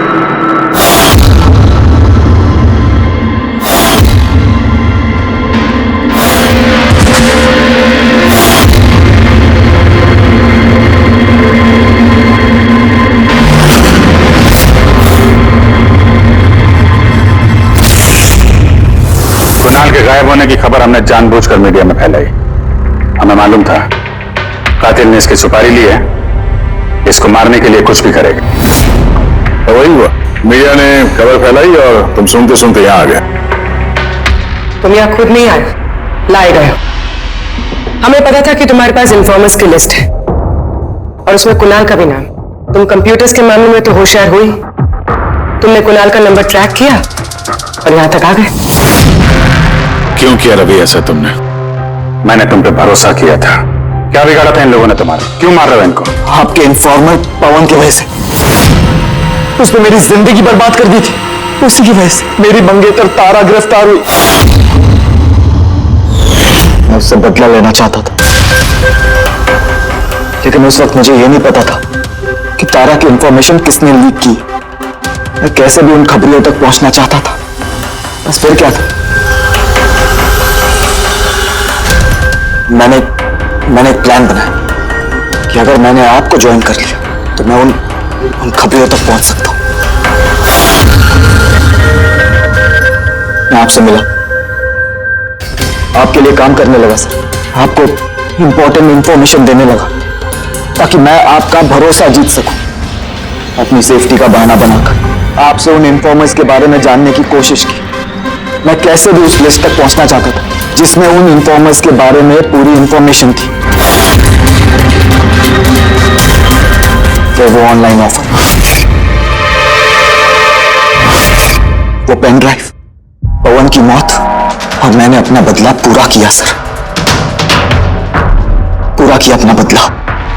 कुणाल के गायब होने की खबर हमने जानबूझकर मीडिया में फैलाई। हमें मालूम था कातिल ने इसकी सुपारी ली है, इसको मारने के लिए कुछ भी करेगा। तो वही हुआ, मीडिया ने खबर फैलाई और तुम सुनते सुनते यहाँ आ गए। तुम यहाँ खुद नहीं आए, लाए गए हो। हमें पता था कि तुम्हारे पास इन्फॉर्मर्स की लिस्ट है और उसमें कुणाल का भी नाम। तुम कंप्यूटर्स के मामले में तो होशियार हुई, तुमने कुणाल का नंबर ट्रैक किया और यहाँ तक आ गए। क्यों किया रवि ऐसा तुमने? मैंने तुम पे भरोसा किया था। क्या बिगाड़ा था इन लोगों ने तुम्हारा? क्यों मार रहे हो इनको? आपके इन्फॉर्मर पवन की वजह से उसने मेरी जिंदगी बर्बाद कर दी थी, उसी की वजह से मेरी मंगेतर तारा गिरफ्तार हुई। मैं उससे बदला लेना चाहता था, लेकिन उस वक्त मुझे यह नहीं पता था कि तारा की इंफॉर्मेशन किसने लीक की। मैं कैसे भी उन खबरियों तक पहुंचना चाहता था, बस फिर क्या था, मैंने एक प्लान बनाया कि अगर मैंने आपको ज्वाइन कर लिया तो मैं उन खबरियों तक पहुंच सकता हूं। मैं आपसे मिला, आपके लिए काम करने लगा सर, आपको इंपॉर्टेंट इंफॉर्मेशन देने लगा ताकि मैं आपका भरोसा जीत सकूं। अपनी सेफ्टी का बहाना बनाकर आपसे उन इन्फॉर्मर्स के बारे में जानने की कोशिश की। मैं कैसे भी उस लिस्ट तक पहुंचना चाहता था जिसमें उन इन्फॉर्मर्स के बारे में पूरी इंफॉर्मेशन थी। फिर वो ऑनलाइन ऑफर, वो पेन ड्राइव, पवन की मौत, और मैंने अपना बदला पूरा किया सर, पूरा किया अपना बदला।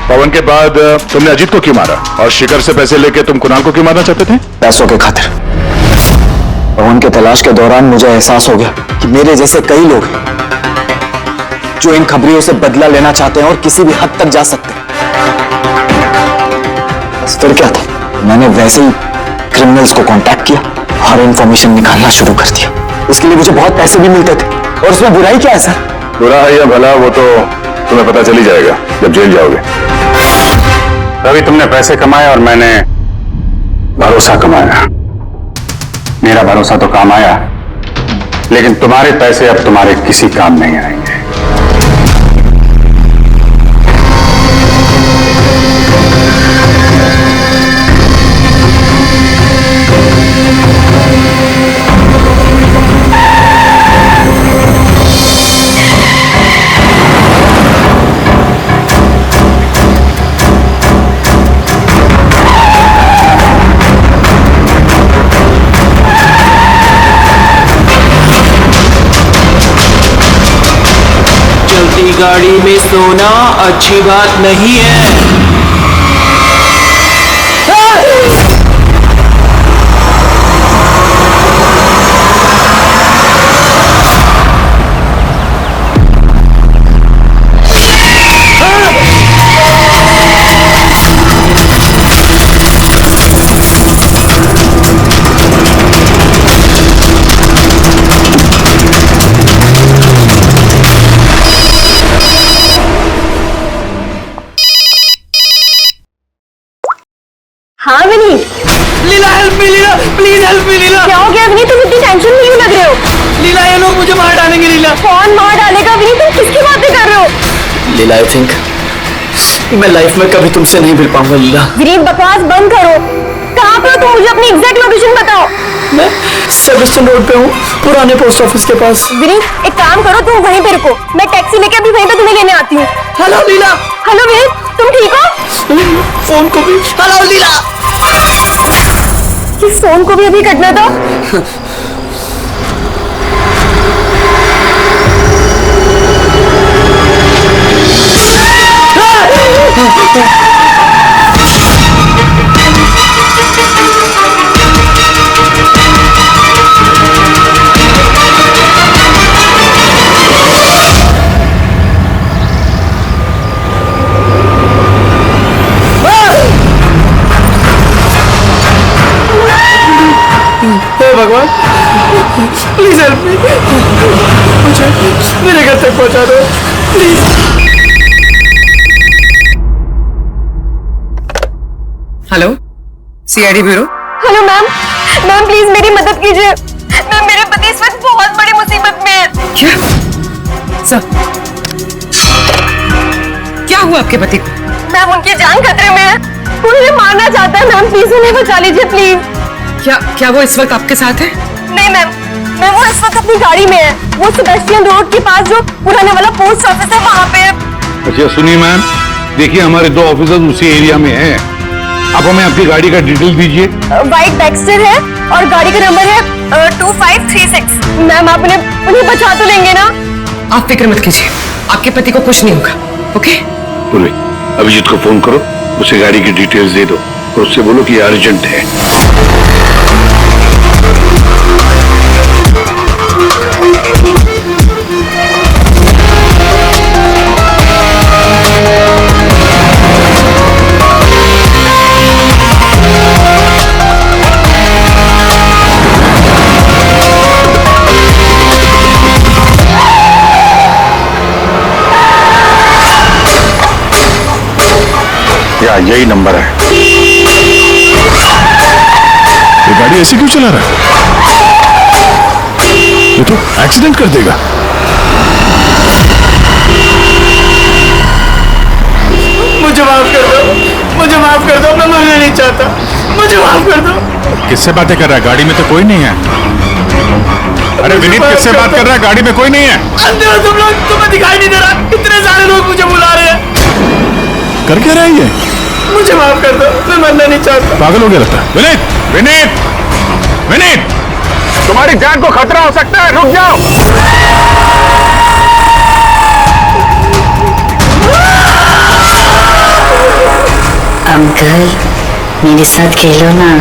पवन के बाद तुमने अजीत को क्यों मारा और शिखर से पैसे लेके तुम कुणाल को क्यों मारना चाहते थे? पैसों के खातिर। पवन के तलाश के दौरान मुझे एहसास हो गया कि मेरे जैसे कई लोग हैं जो इन खबरियों से बदला लेना चाहते हैं और किसी भी हद तक जा सकते हैं। बस फिर क्या था, मैंने वैसे ही क्रिमिनल्स को कांटेक्ट किया और इंफॉर्मेशन निकालना शुरू कर दिया। इसके लिए मुझे बहुत पैसे भी मिलते थे, और उसमें बुराई क्या है सर? बुरा है या भला वो तो तुम्हें पता चल ही जाएगा जब जेल जाओगे। तभी तुमने पैसे कमाए और मैंने भरोसा कमाया। मेरा भरोसा तो काम आया, लेकिन तुम्हारे पैसे अब तुम्हारे किसी काम नहीं आएंगे। गाड़ी में सोना अच्छी बात नहीं है। हाँ Vineet. Leela help me, Leela please help me Leela. क्या हो गया विनीत, तुम इतनी टेंशन में क्यों लग रहे हो? लीला ये लोग मुझे मार डालेंगे लीला। कौन मार डालेगा विनीत, तुम किसकी बातें कर रहे हो? लीला आई थिंक मैं लाइफ में कभी तुमसे नहीं मिल पाऊंगा लीला। विनीत बकवास बंद करो। कहाँ पे हो तुम, मुझे अपनी एग्जैक्ट लोकेशन बताओ। मैं सेबेस्टियन रोड पे हूँ, पुराने पोस्ट ऑफिस के पास। विनीत एक काम करो, तुम वहीं पे रुको, मैं टैक्सी लेके अभी वहीं पे तुम्हें लेने आती हूँ। हेलो लीला। हेलो विनीत, तुम ठीक हो? फोन को भी हेलो लीला। ये फोन को भी अभी कटना था। भगवान प्लीज हेल्प मी, मुझे मेरे घर तक पहुंचा दो please. Hello CID bureau. Hello ma'am, ma'am please मेरी मदद कीजिए। मैम मेरे पति इस वक्त बहुत बड़ी मुसीबत में है। क्या सर, क्या हुआ आपके पति को? मैम उनकी जान खतरे में है, उन्हें मारना चाहता है। मैम प्लीज उन्हें बचा लीजिए प्लीज। क्या वो इस वक्त आपके साथ है? नहीं मैम, वो इस वक्त अपनी गाड़ी में है। वो सेबेस्टियन रोड के पास जो पुराने वाला पोस्ट ऑफिस है वहाँ पे है। अच्छा सुनिए मैम, देखिए हमारे 2 ऑफिसर्स उसी एरिया में हैं। आप हमें आपकी गाड़ी का डिटेल दीजिए। वाइट बैक्स्टर है और गाड़ी का नंबर है 2536। मैम आप उन्हें बचा तो लेंगे ना? आप फिक्र मत कीजिए, आपके पति को कुछ नहीं होगा। ओके बोले अभिजीत को फोन करो, उसे गाड़ी की डिटेल्स दे दो और उससे बोलो कि अर्जेंट है। यही नंबर है। ये गाड़ी ऐसे क्यों चला रहा है? ये तो एक्सीडेंट कर देगा। मुझे माफ कर दो, मुझे माफ कर दो, मैं मरना नहीं चाहता, मुझे माफ कर दो। किससे बातें कर रहा है? गाड़ी में तो कोई नहीं है। अरे विनीत, किससे बात कर रहा है? गाड़ी में कोई नहीं है। अंधे हो तुम लोग, तुम्हें दिखाई नहीं दे रहा? इतने सारे लोग मुझे बुला रहे हैं। कर क्या रहा है ये? मुझे माफ कर दो, मैं मरना नहीं चाहता। पागल हो गया लगता है। विनीत, विनीत, विनीत, तुम्हारी जान को खतरा हो सकता है, रुक जाओ। अंकल मेरे साथ खेलो ना,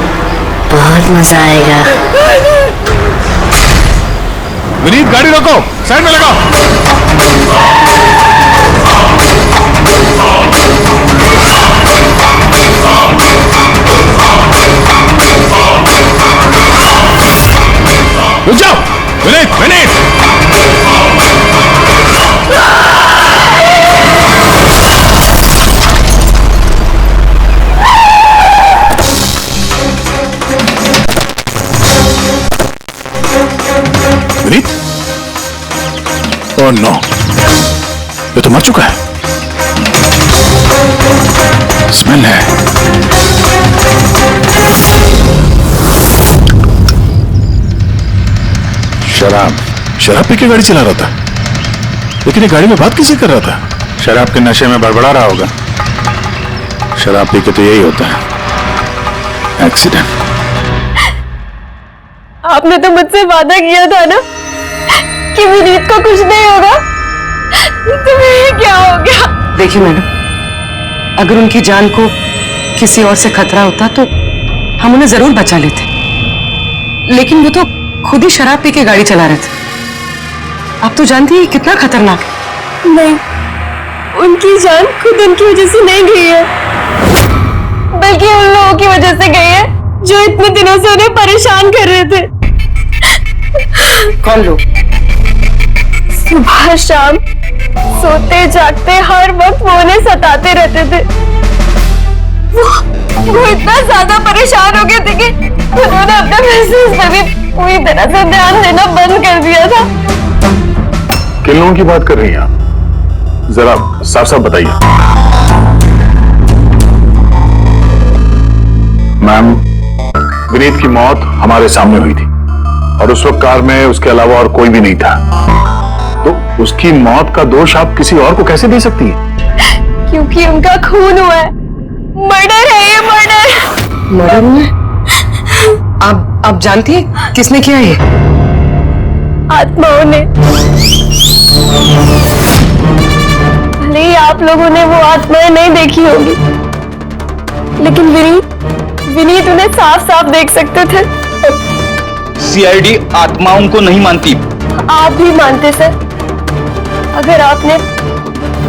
बहुत मजा आएगा। विनीत, गाड़ी रोको, साइड में लगाओ। रुक जाओ। विनीत, विनीत, विनीत, ओह नो, ये तो मर चुका है। स्मेल है। शराब पी के गाड़ी चला रहा था, लेकिन ये गाड़ी में बात किसी कर रहा था? शराब के नशे में बड़बड़ा रहा होगा। शराब पी के तो यही होता है, एक्सीडेंट। आपने तो मुझसे वादा किया था ना कि विनीत को कुछ नहीं होगा, तो ये क्या हो गया? देखिए मैडम, अगर उनकी जान को किसी और से खतरा होता तो हम उन्हें जरूर बचा लेते, लेकिन वो तो खुद ही शराब पी के गाड़ी चला रहे थे। आप तो जानती हैं कितना खतरनाक है। नहीं, उनकी जान खुद उनकी वजह से नहीं गई है, बल्कि उन लोगों की वजह से गई है जो इतने दिनों से उन्हें परेशान कर रहे थे। कौन लोग? सुबह शाम सोते जागते हर वक्त वो उन्हें सताते रहते थे। वो इतना ज्यादा परेशान हो गए थे कि उन्होंने अपने बिजनेस पर भी पूरी तरह से ध्यान देना बंद कर दिया था। किन लोगों की बात कर रही हैं आप? जरा साफ साफ बताइए। मैम, विनीत की मौत हमारे सामने हुई थी और उस वक्त कार में उसके अलावा और कोई भी नहीं था, तो उसकी मौत का दोष आप किसी और को कैसे दे सकती हैं? क्योंकि उनका खून हुआ है, मर्डर है ये, मर्डर। मर्डर हुआ है? आप जानती हैं किसने किया ये? आत्माओं ने। भले ही आप लोगों ने वो आत्माएं नहीं देखी होगी, लेकिन विनीत उन्हें साफ साफ देख सकते थे। सीआईडी आत्माओं को नहीं मानती। आप भी मानते सर। अगर आपने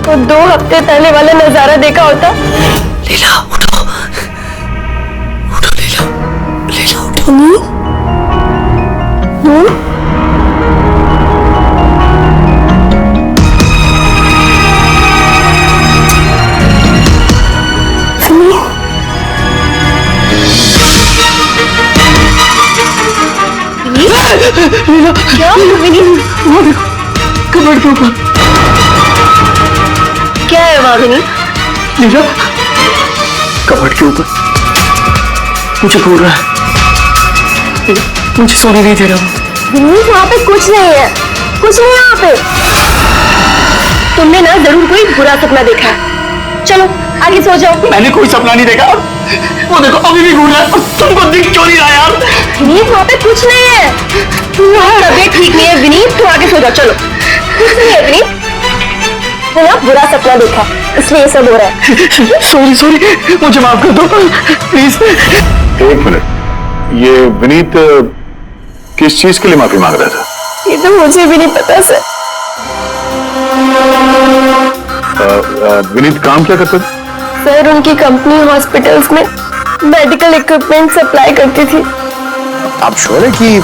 वो 2 हफ्ते पहले वाला नजारा देखा होता। लीला उठो, उठो लीला, लीला उठो। क्या विनीत? वो देखो, कबर्ड के ऊपर। क्या है वहां विनीत? लीला, कबर्ड के ऊपर मुझे बोल रहा है, मुझे सोने नहीं दे रहा। विनीत, वहां पे कुछ नहीं है, कुछ नहीं है वहां पे। तुमने ना जरूर कोई बुरा सपना देखा है। चलो आगे सो जाओ। मैंने कोई सपना नहीं देखा। वो देखो अभी भी घूम रहा है, तुमको दिख क्यों नहीं रहा यार? विनीत, वहां पे कुछ नहीं है। तबीयत ठीक नहीं है विनीत, तो आगे सो जाओ। चलो, कुछ नहीं है विनीत, तो ना बुरा सपना देखा इसलिए ये सब हो रहा है। सॉरी, मुझे माफ कर दो प्लीज। एक मिनट, ये विनीत किस चीज के लिए माफी मांग रहा था? ये तो मुझे भी नहीं पता सर। विनीत काम क्या करता था? सर, उनकी कंपनी हॉस्पिटल्स में मेडिकल इक्विपमेंट सप्लाई करती थी। आप श्योर है कि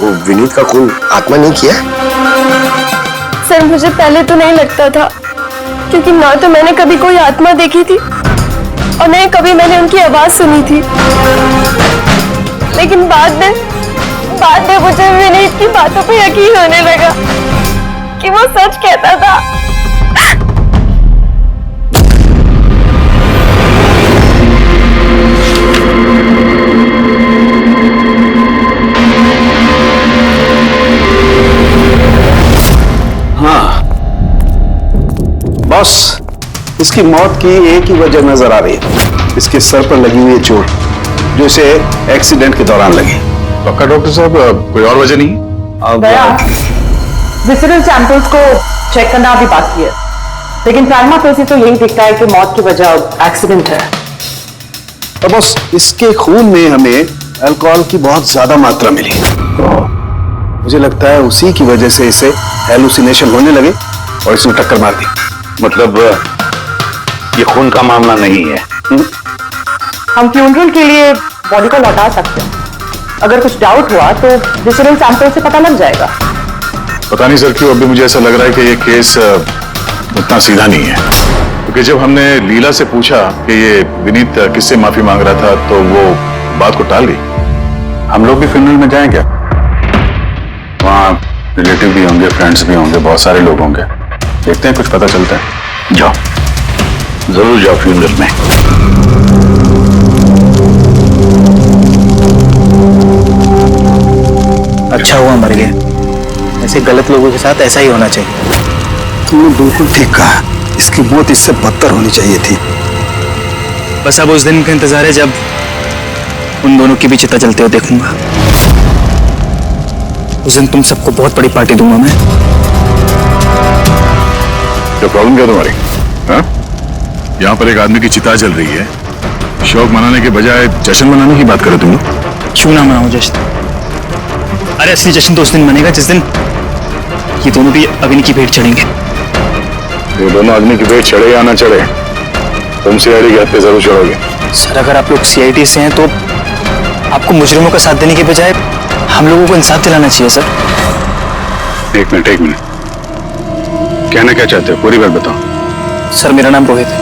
वो विनीत का खून आत्मा नहीं किया? सर, मुझे पहले तो नहीं लगता था, क्योंकि ना तो मैंने कभी कोई आत्मा देखी थी और नहीं कभी मैंने उनकी आवाज सुनी थी। लेकिन बाद में मुझे विनीत की बातों पे यकीन होने लगा कि वो सच कहता था। हाँ बॉस, इसकी मौत की एक ही वजह नजर आ रही है, इसके सर पर लगी हुई चोट जो इसे एक्सीडेंट के दौरान लगी। पक्का डॉक्टर साहब, कोई और वजह नहीं? विसरल सैंपल्स को चेक करना अभी बाकी है, लेकिन प्राइमा फेसी तो यही दिखता है कि मौत की वजह एक्सीडेंट है। तो बॉस, इसके खून में हमें अल्कोहल की बहुत ज्यादा मात्रा मिली। मुझे लगता है उसी की वजह से इसे हेलुसिनेशन होने लगे और इसने टक्कर मार दी। मतलब ये खून का मामला नहीं है। हम फ्यूनरल के लिए बॉडी को लौटा सकते हैं। अगर कुछ डाउट हुआ तो विसरल सैंपल से पता लग जाएगा। पता नहीं सर क्यों अभी मुझे ऐसा लग रहा है कि ये केस उतना सीधा नहीं है, क्योंकि जब हमने लीला से पूछा कि ये विनीत किससे माफी मांग रहा था तो वो बात को टाल गई। हम लोग भी फ्यूनरल में जाएं क्या? वहाँ रिलेटिव भी होंगे, फ्रेंड्स भी होंगे, बहुत सारे लोग होंगे, देखते हैं कुछ पता चलता है। जाओ, जरूर जाओ फ्यूनरल में। अच्छा हुआ मर गया, ऐसे गलत लोगों के साथ ऐसा ही होना चाहिए। तुमने बिल्कुल ठीक कहा, इसकी मौत इससे बदतर होनी चाहिए थी। बस अब उस दिन का इंतजार है जब उन दोनों की भी चिता जलते हुए देखूंगा। उस दिन तुम सबको बहुत बड़ी पार्टी दूंगा मैं। क्या प्रॉब्लम क्या तुम्हारी? हाँ? यहाँ पर एक आदमी की चिता जल रही है, शौक मनाने के बजाय जश्न मनाने की बात करो तुम लोग। क्यों ना मनाऊं जश्न? अरे असली जश्न तो उस दिन मनेगा जिस दिन ये दोनों भी अग्नि की भेंट चढ़ेंगे। ये दोनों अग्नि की भेंट चढ़े या ना चढ़े, तुम सीआईडी के हत्थे जरूर चढ़ोगे। सर अगर आप लोग सीआईडी से हैं तो आपको मुजरिमों का साथ देने के बजाय हम लोगों को इंसाफ दिलाना चाहिए सर। एक मिनट, कहना क्या चाहते हो? पूरी बात बताओ। सर मेरा नाम रोहित है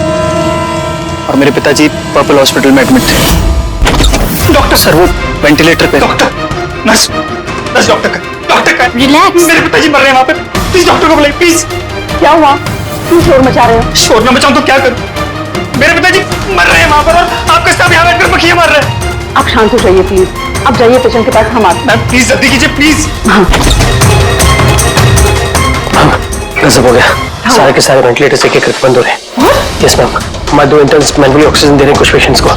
और मेरे पिताजी पर्पल हॉस्पिटल में एडमिट थे। डॉक्टर सर वो वेंटिलेटर पे। Doctor, nurse doctor relax. मेरे पिताजी मर रहे हैं वहाँ पे, प्लीज डॉक्टर को बुलाइए प्लीज। क्या हुआ? क्यों शोर मचा रहे हो? शोर न मचाऊं तो क्या करूं? मेरे पिताजी मर रहे हैं वहाँ पर और आपके साथ यहाँ बैठकर मक्खियाँ मार रहे हैं। आप शांत हो जाइए प्लीज, अब जाइए पेशेंट के पास। हम आते हैं। मैम प्लीज जल्दी कीजिए प्लीज। सब हो गया, सारे के सारे वेंटिलेटर्स एक एक बंद हो रहे हैं। यस मैम, हमारे 2 इंटर्न्स मैनुअली ऑक्सीजन दे रहे हैं कुछ पेशेंट्स को।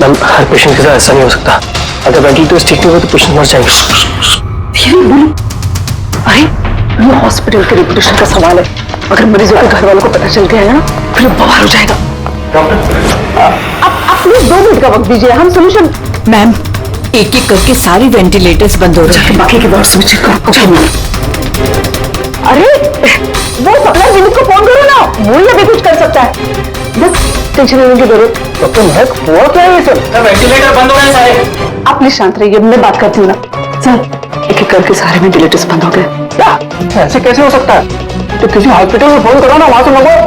मैम हर पेशेंट के साथ ऐसा नहीं हो सकता, अगर वेंटिलेटर्स ठीक नहीं हो तो पेशेंट मर जाएंगे। धीरे बोलो। अरे ये हॉस्पिटल के रेपुटेशन का सवाल है, अगर मरीजों के घर वालों को पता चल गया ना फिर बवाल हो जाएगा। आप प्लीज 2 मिनट का वक्त दीजिए, हम सोल्यूशन। मैम एक एक करके सारी वेंटिलेटर्स बंद हो रहे हैं। बाकी के वार्ड्स में चेक करो। अरे वो सप्लाई यूनिट को फोन करो ना, वो ही अभी कुछ कर सकता है। बस टेंशन लेने की जरूरत। डॉक्टर महक हुआ क्या है ये सब? वेंटिलेटर बंद हो गए सारे। आप प्लीज शांत रहिए, मैं बात करती हूँ ना। सर एक एक करके सारे वेंटिलेटर्स बंद हो गए। क्या ऐसे कैसे हो सकता है? तो किसी हॉस्पिटल में फोन करो ना, वहां से मंगवाओ।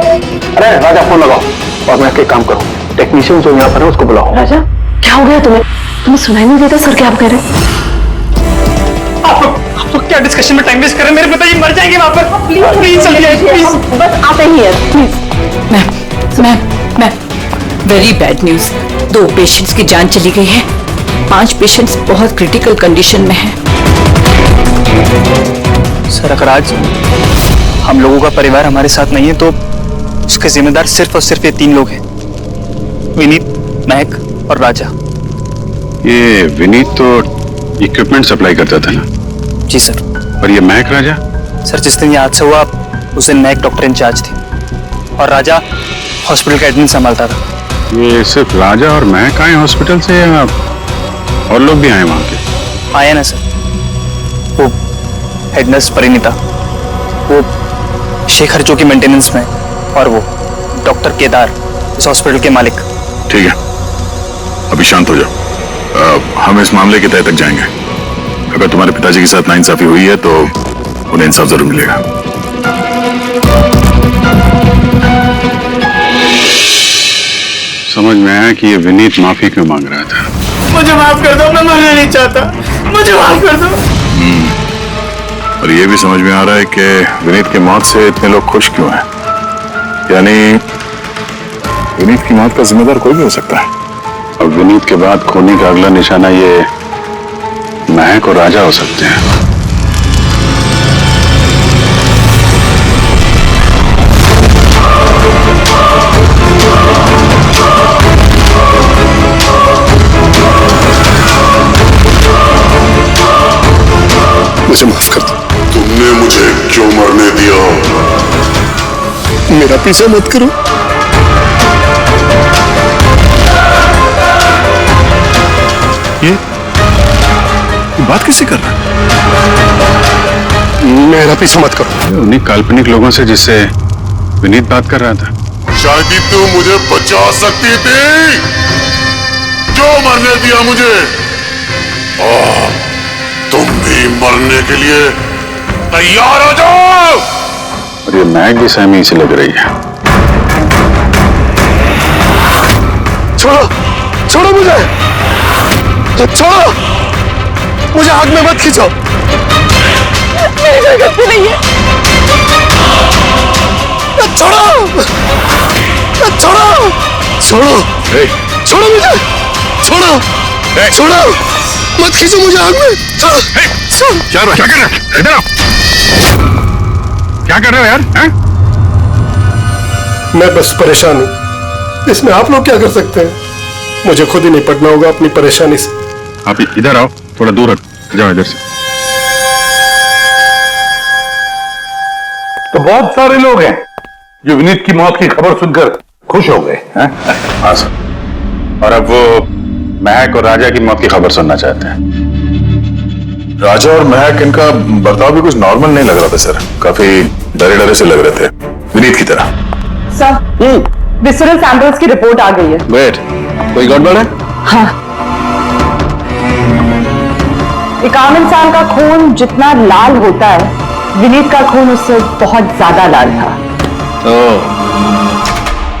अरे राजा फोन लगाओ और मैं एक काम करूँ, टेक्नीशियन जो यहाँ पर है उसको बुलाओ। राजा क्या हो गया तुम्हें सुनाई नहीं देता सर क्या आप कह रहे हैं? आप लोग क्या डिस्कशन में टाइम वेस्ट कर रहे हैं? मेरे पिताजी मर जाएंगे वहां पर। प्लीज चलिए प्लीज। बस आते ही है please. Ma'am very bad news, 2 patients की जान चली गई है, 5 पेशेंट्स बहुत क्रिटिकल कंडीशन में हैं। सर अगर आज हम लोगों का परिवार हमारे साथ नहीं है तो उसके जिम्मेदार सिर्फ और सिर्फ ये 3 लोग हैं, विनीत, महक और राजा। ये विनीत तो इक्विपमेंट सप्लाई करता था ना? जी सर। और ये महक राजा? सर जिस दिन ये हादसा हुआ उस दिन महक डॉक्टर इंचार्ज थी और राजा हॉस्पिटल का एडमिन संभालता था। ये सिर्फ राजा और महक आए हॉस्पिटल से या और लोग भी आए वहां के? आया ना सर, वो हेड नर्स परिणीता, वो शेखर जो की मेंटेनेंस में, और वो डॉक्टर केदार इस हॉस्पिटल के मालिक। ठीक है, अभी शांत हो जाओ। हम इस मामले के तह तक जाएंगे। अगर तुम्हारे पिताजी के साथ नाइंसाफी हुई है तो उन्हें इंसाफ जरूर मिलेगा। समझ में आया कि ये विनीत माफी क्यों मांग रहा था। मुझे माफ कर दो, मैं मरना नहीं चाहता, मुझे माफ कर दो। और ये भी समझ में आ रहा है कि विनीत की मौत से इतने लोग खुश क्यों हैं। यानी विनीत की मौत का जिम्मेदार कोई भी हो सकता है। और विनीत के बाद खूनी का अगला निशाना ये महक और राजा हो सकते हैं। मुझे माफ कर दो। तुमने मुझे क्यों मरने दिया? मेरा पीछा मत करो। ये बात कैसे कर रहा है? मेरा पीछा मत करो। उन्हीं काल्पनिक लोगों से जिससे विनीत बात कर रहा था। शायद तू मुझे बचा सकती थी। क्यों मरने दिया मुझे? तुम भी मरने के लिए तैयार हो जाओ। और ये महक भी सहमी से लग रही है। छोड़ो, छोड़ो मुझे, छोड़ो मुझे, आग में मत खींचो। मेरी कोई गलती नहीं है। छोड़ो, छोड़ो, छोड़ो, छोड़ो मुझे, छोड़ो, छोड़ो, मत खींचो मुझे आग में। छोड़ो, क्या कर रहे हो? इधर आओ। क्या कर रहे हो यार? हैं? मैं बस परेशान हूं, इसमें आप लोग क्या कर सकते हैं? मुझे खुद ही निपटना होगा अपनी परेशानी से। आप इधर आओ, थोड़ा दूर हट जाओ इधर से। तो बहुत सारे लोग हैं जो विनीत की मौत की खबर सुनकर खुश हो गए हैं। हाँ सर। और अब वो महक और राजा की मौत की खबर सुनना चाहते हैं। राजा और महक, इनका बर्ताव भी कुछ नॉर्मल नहीं लग रहा था सर। काफी डरे डरे से लग रहे थे, विनीत की तरह। सर, विसरल सैंपल्स की रिपोर्ट आ गई है। वेट, कोई गड़बड़ है? हाँ, एक आम इंसान का खून जितना लाल होता है, विनीत का खून उससे बहुत ज्यादा लाल था।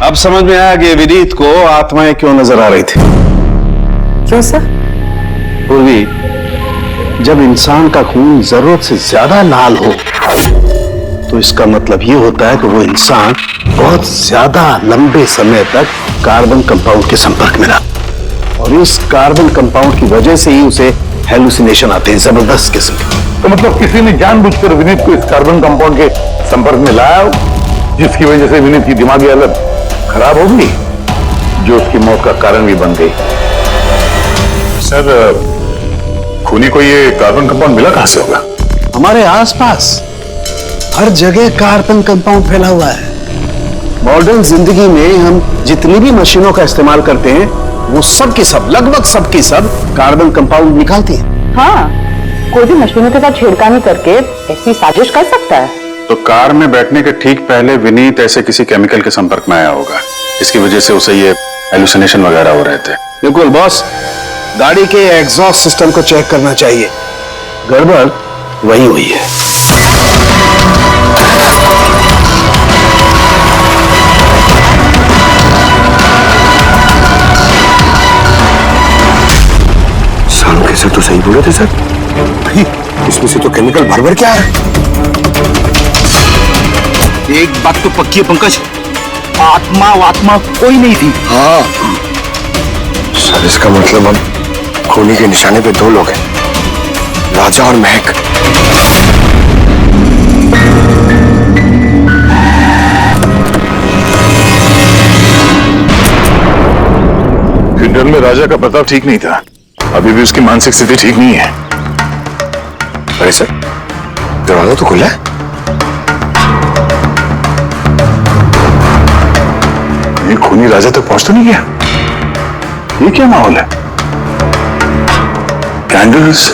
अब समझ में आया कि विनीत को आत्माएं क्यों नजर आ रही थी। क्यों सर? पूर्वी, जब इंसान का खून जरूरत से ज्यादा लाल हो तो इसका मतलब ये होता है कि वो इंसान बहुत ज्यादा लंबे समय तक कार्बन कंपाउंड के संपर्क में रहा और इस कार्बन कंपाउंड की वजह से ही उसे हेलुसिनेशन आते हैं, जबरदस्त किस्म के। तो मतलब किसी ने जानबूझकर विनीत को इस कार्बन कंपाउंड के संपर्क में लाया, जिसकी वजह से विनीत की दिमागी हालत खराब हो गई, जो उसकी मौत का कारण भी बन गई। सर, खूनी को ये कार्बन कंपाउंड मिला कहां से होगा? हमारे आसपास हर जगह कार्बन कंपाउंड फैला हुआ है। मॉडर्न जिंदगी में हम जितनी भी मशीनों का इस्तेमाल करते हैं वो सब की सब, लगभग सब की सब कार्बन कंपाउंड निकालती हैं। हाँ, कोई भी मशीनों के साथ छेड़खानी करके ऐसी साजिश कर सकता है। तो कार में बैठने के ठीक पहले विनीत ऐसे किसी केमिकल के संपर्क में आया होगा, इसकी वजह से उसे ये हेलुसिनेशन वगैरह हो रहे थे। बिल्कुल बॉस, गाड़ी के एग्जॉस्ट सिस्टम को चेक करना चाहिए, गड़बड़ वही हुई है। सालों के सर तो सही बोले थे सर। भाई, इसमें से तो केमिकल भर के आ रहा है। एक बात तो पक्की है पंकज, आत्मा कोई नहीं थी। हाँ सर, इसका मतलब अब खूनी के निशाने पे दो लोग हैं, राजा और महक। खंडर में राजा का प्रताप ठीक नहीं था, अभी भी उसकी मानसिक स्थिति ठीक नहीं है। अरे सर, दरवाजा तो खुला है। ये खूनी राजा तक पहुंच तो नहीं गया? ये क्या माहौल है? कैंडल्स,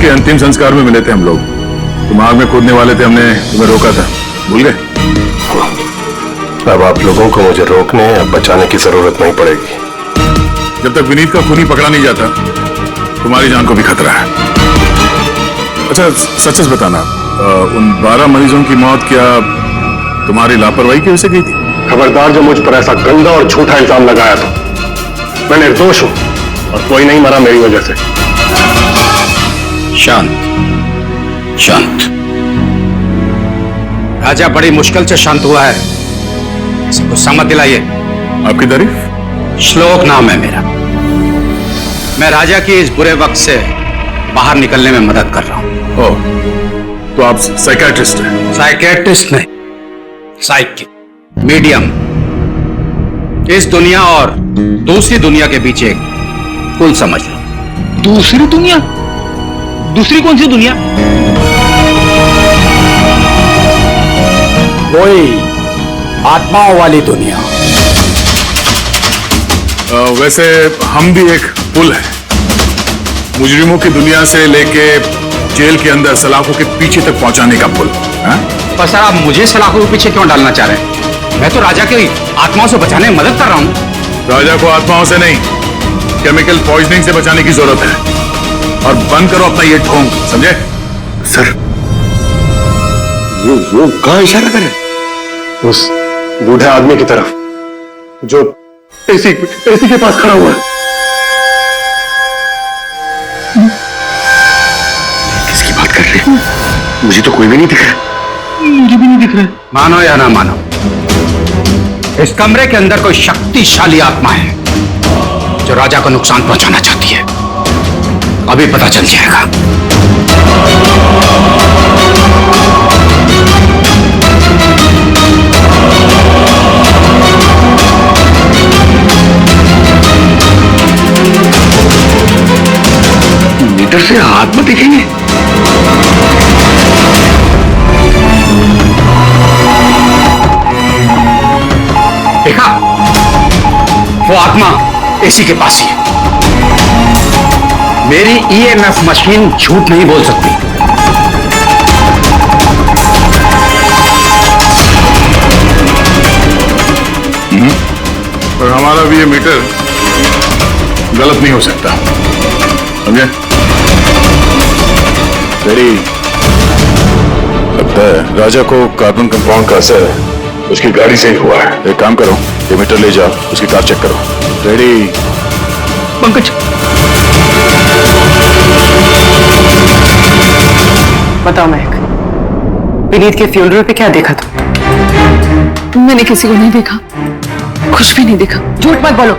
के अंतिम संस्कार में मिले थे हम लोग। तुम आग में कूदने वाले थे, हमने तुम्हें रोका था, भूल गए? अब आप लोगों को मुझे रोकने या बचाने की जरूरत नहीं पड़ेगी। जब तक विनीत का खूनी पकड़ा नहीं जाता, तुम्हारी जान को भी खतरा है। अच्छा सच सच बताना, उन 12 मरीजों की मौत क्या तुम्हारी लापरवाही की वजह से गई थी? खबरदार जो मुझ पर ऐसा गंदा और झूठा इल्जाम लगाया था। मैं निर्दोष हूं और कोई नहीं मरा मेरी वजह से। शांत शांत। राजा बड़ी मुश्किल से शांत हुआ है, इसको समझ दिलाइए। आपकी तारीफ? श्लोक नाम है मेरा। मैं राजा की इस बुरे वक्त से बाहर निकलने में मदद कर रहा हूं। ओह, तो आप साइकियाट्रिस्ट हैं? साइकियाट्रिस्ट नहीं, साइकिक, मीडियम। इस दुनिया और दूसरी दुनिया के बीच एक पुल समझ लो। दूसरी दुनिया? दूसरी कौन सी दुनिया? कोई आत्माओं वाली दुनिया। वैसे हम भी एक पुल है, मुजरिमों की दुनिया से लेके जेल के अंदर सलाखों के पीछे तक पहुंचाने का पुल। पर सर आप मुझे सलाखों के पीछे क्यों डालना चाह रहे हैं? मैं तो राजा की आत्माओं से बचाने में मदद कर रहा हूं। राजा को आत्माओं से नहीं, केमिकल पॉइजनिंग से बचाने की जरूरत है। और बंद करो अपना ये ढोंग, समझे? सर वो कहां इशारा कर रहे? उस बूढ़े आदमी की तरफ जो एसी के पास खड़ा हुआ है। किसकी बात कर रहे हैं? मुझे तो कोई भी नहीं दिख रहा। मुझे भी नहीं दिख रहा। मानो या ना मानो, इस कमरे के अंदर कोई शक्तिशाली आत्मा है जो राजा को नुकसान पहुंचाना चाहती है। अभी पता चल जाएगा। मीटर से हाथ में दिखेंगे। देखा, वो आत्मा एसी के पास ही है। मेरी ईएमएफ मशीन झूठ नहीं बोल सकती। पर हमारा भी ये मीटर गलत नहीं हो सकता, समझे? तेरी लगता है राजा को कार्बन कंपाउंड का असर उसकी गाड़ी से ही हुआ है। एक काम करो, ये मीटर ले जाओ, उसकी कार चेक करो। रेडी? पंकज, बताओ महक, विनीत के फ्यूनरल पे क्या देखा तुम? मैंने किसी को नहीं देखा, कुछ भी नहीं देखा। झूठ मत बोलो।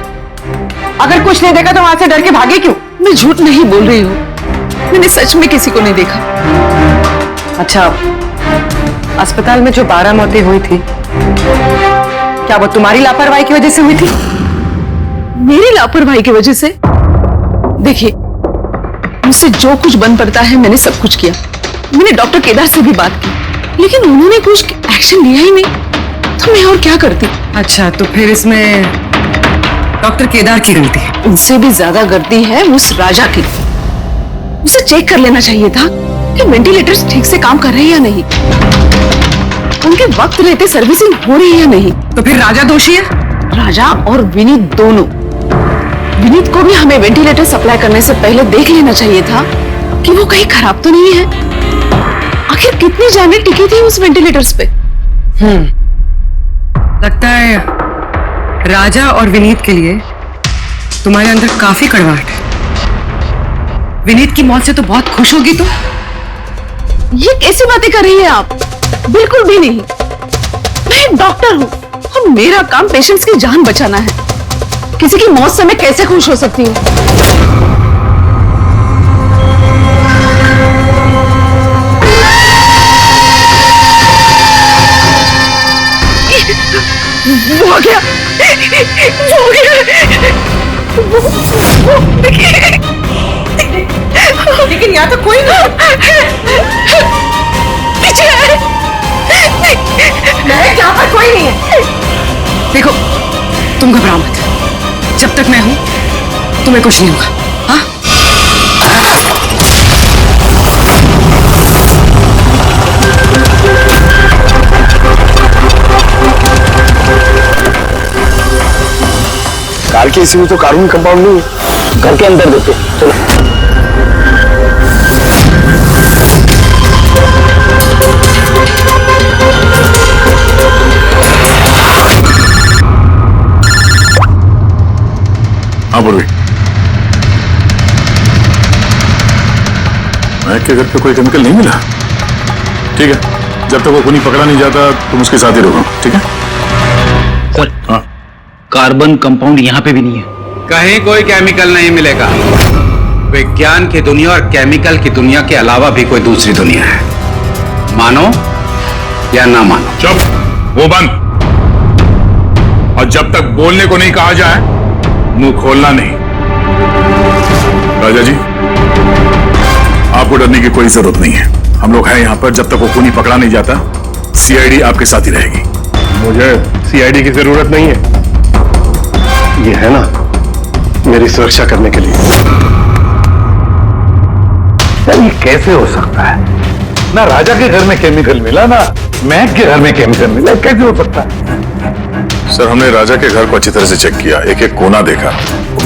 अगर कुछ नहीं देखा तो वहां से डर के भागे क्यों? मैं झूठ नहीं बोल रही हूँ, मैंने सच में किसी को नहीं देखा। अच्छा, अस्पताल में जो 12 मौतें हुई थी, क्या वो तुम्हारी लापरवाही की वजह से हुई थी? मेरी लापरवाही की वजह से? देखिए, मुझसे जो कुछ बन पड़ता है मैंने सब कुछ किया। मैंने डॉक्टर केदार से भी बात की, लेकिन उन्होंने कुछ एक्शन लिया ही नहीं, तो मैं और क्या करती? अच्छा, तो फिर इसमें डॉक्टर केदार की गलती है? उनसे भी ज्यादा गलती है उस राजा की। उसे चेक कर लेना चाहिए था कि वेंटिलेटर्स ठीक से काम कर रहे हैं या नहीं, उनके वक्त रहते सर्विसिंग हो रही है या नहीं। तो फिर राजा दोषी है? राजा और विनीत दोनों। विनीत को भी हमें वेंटिलेटर सप्लाई करने से पहले देख लेना चाहिए था कि वो कहीं खराब तो नहीं है। आखिर कितनी जानें टिकी थी उस वेंटिलेटर्स पे? लगता है राजा और विनीत के लिए तुम्हारे अंदर काफी कड़वाहट है। विनीत की मौत से तो बहुत खुश होगी तुम। ये कैसी बातें कर रही हैं आप? बिल्कुल भी नहीं। मैं एक डॉक्टर हूँ और मेरा काम पेशेंट्स की जान बचाना है। किसी की मौत से मैं कैसे खुश हो सकती हूँ? वो हो गया, वो हो गया। लेकिन यहाँ तो कोई नहीं। पीछे है। यहाँ पर कोई नहीं है। देखो, तुम घबराओ मत। जब तक मैं हूं तुम्हें कुछ नहीं होगा। हाँ? के एसी में तो कार्बन कंपाउंड नहीं है। घर के अंदर देते, चलो। हाँ पूर्वी, महक के घर पे कोई केमिकल नहीं मिला? ठीक है, जब तक वो खूनी पकड़ा नहीं जाता तुम उसके साथ ही रहो, ठीक है? सर, हाँ, कार्बन कंपाउंड यहाँ पे भी नहीं है। कहीं कोई केमिकल नहीं मिलेगा। विज्ञान की दुनिया और केमिकल की दुनिया के अलावा भी कोई दूसरी दुनिया है, मानो या ना मानो। चुप, वो बंद। और जब तक बोलने को नहीं कहा जाए मुंह खोलना नहीं। राजा जी, आपको डरने की कोई जरूरत नहीं है। हम लोग हैं यहाँ पर, जब तक वो खूनी पकड़ा नहीं जाता सीआईडी आपके साथ ही रहेगी। मुझे सीआईडी की जरूरत नहीं है, ये है ना मेरी सुरक्षा करने के लिए। सर ये कैसे हो सकता है? ना राजा के घर में केमिकल मिला, ना महक के घर में केमिकल मिला, कैसे हो सकता है? सर, हमने राजा के घर को अच्छी तरह से चेक किया, एक एक कोना देखा,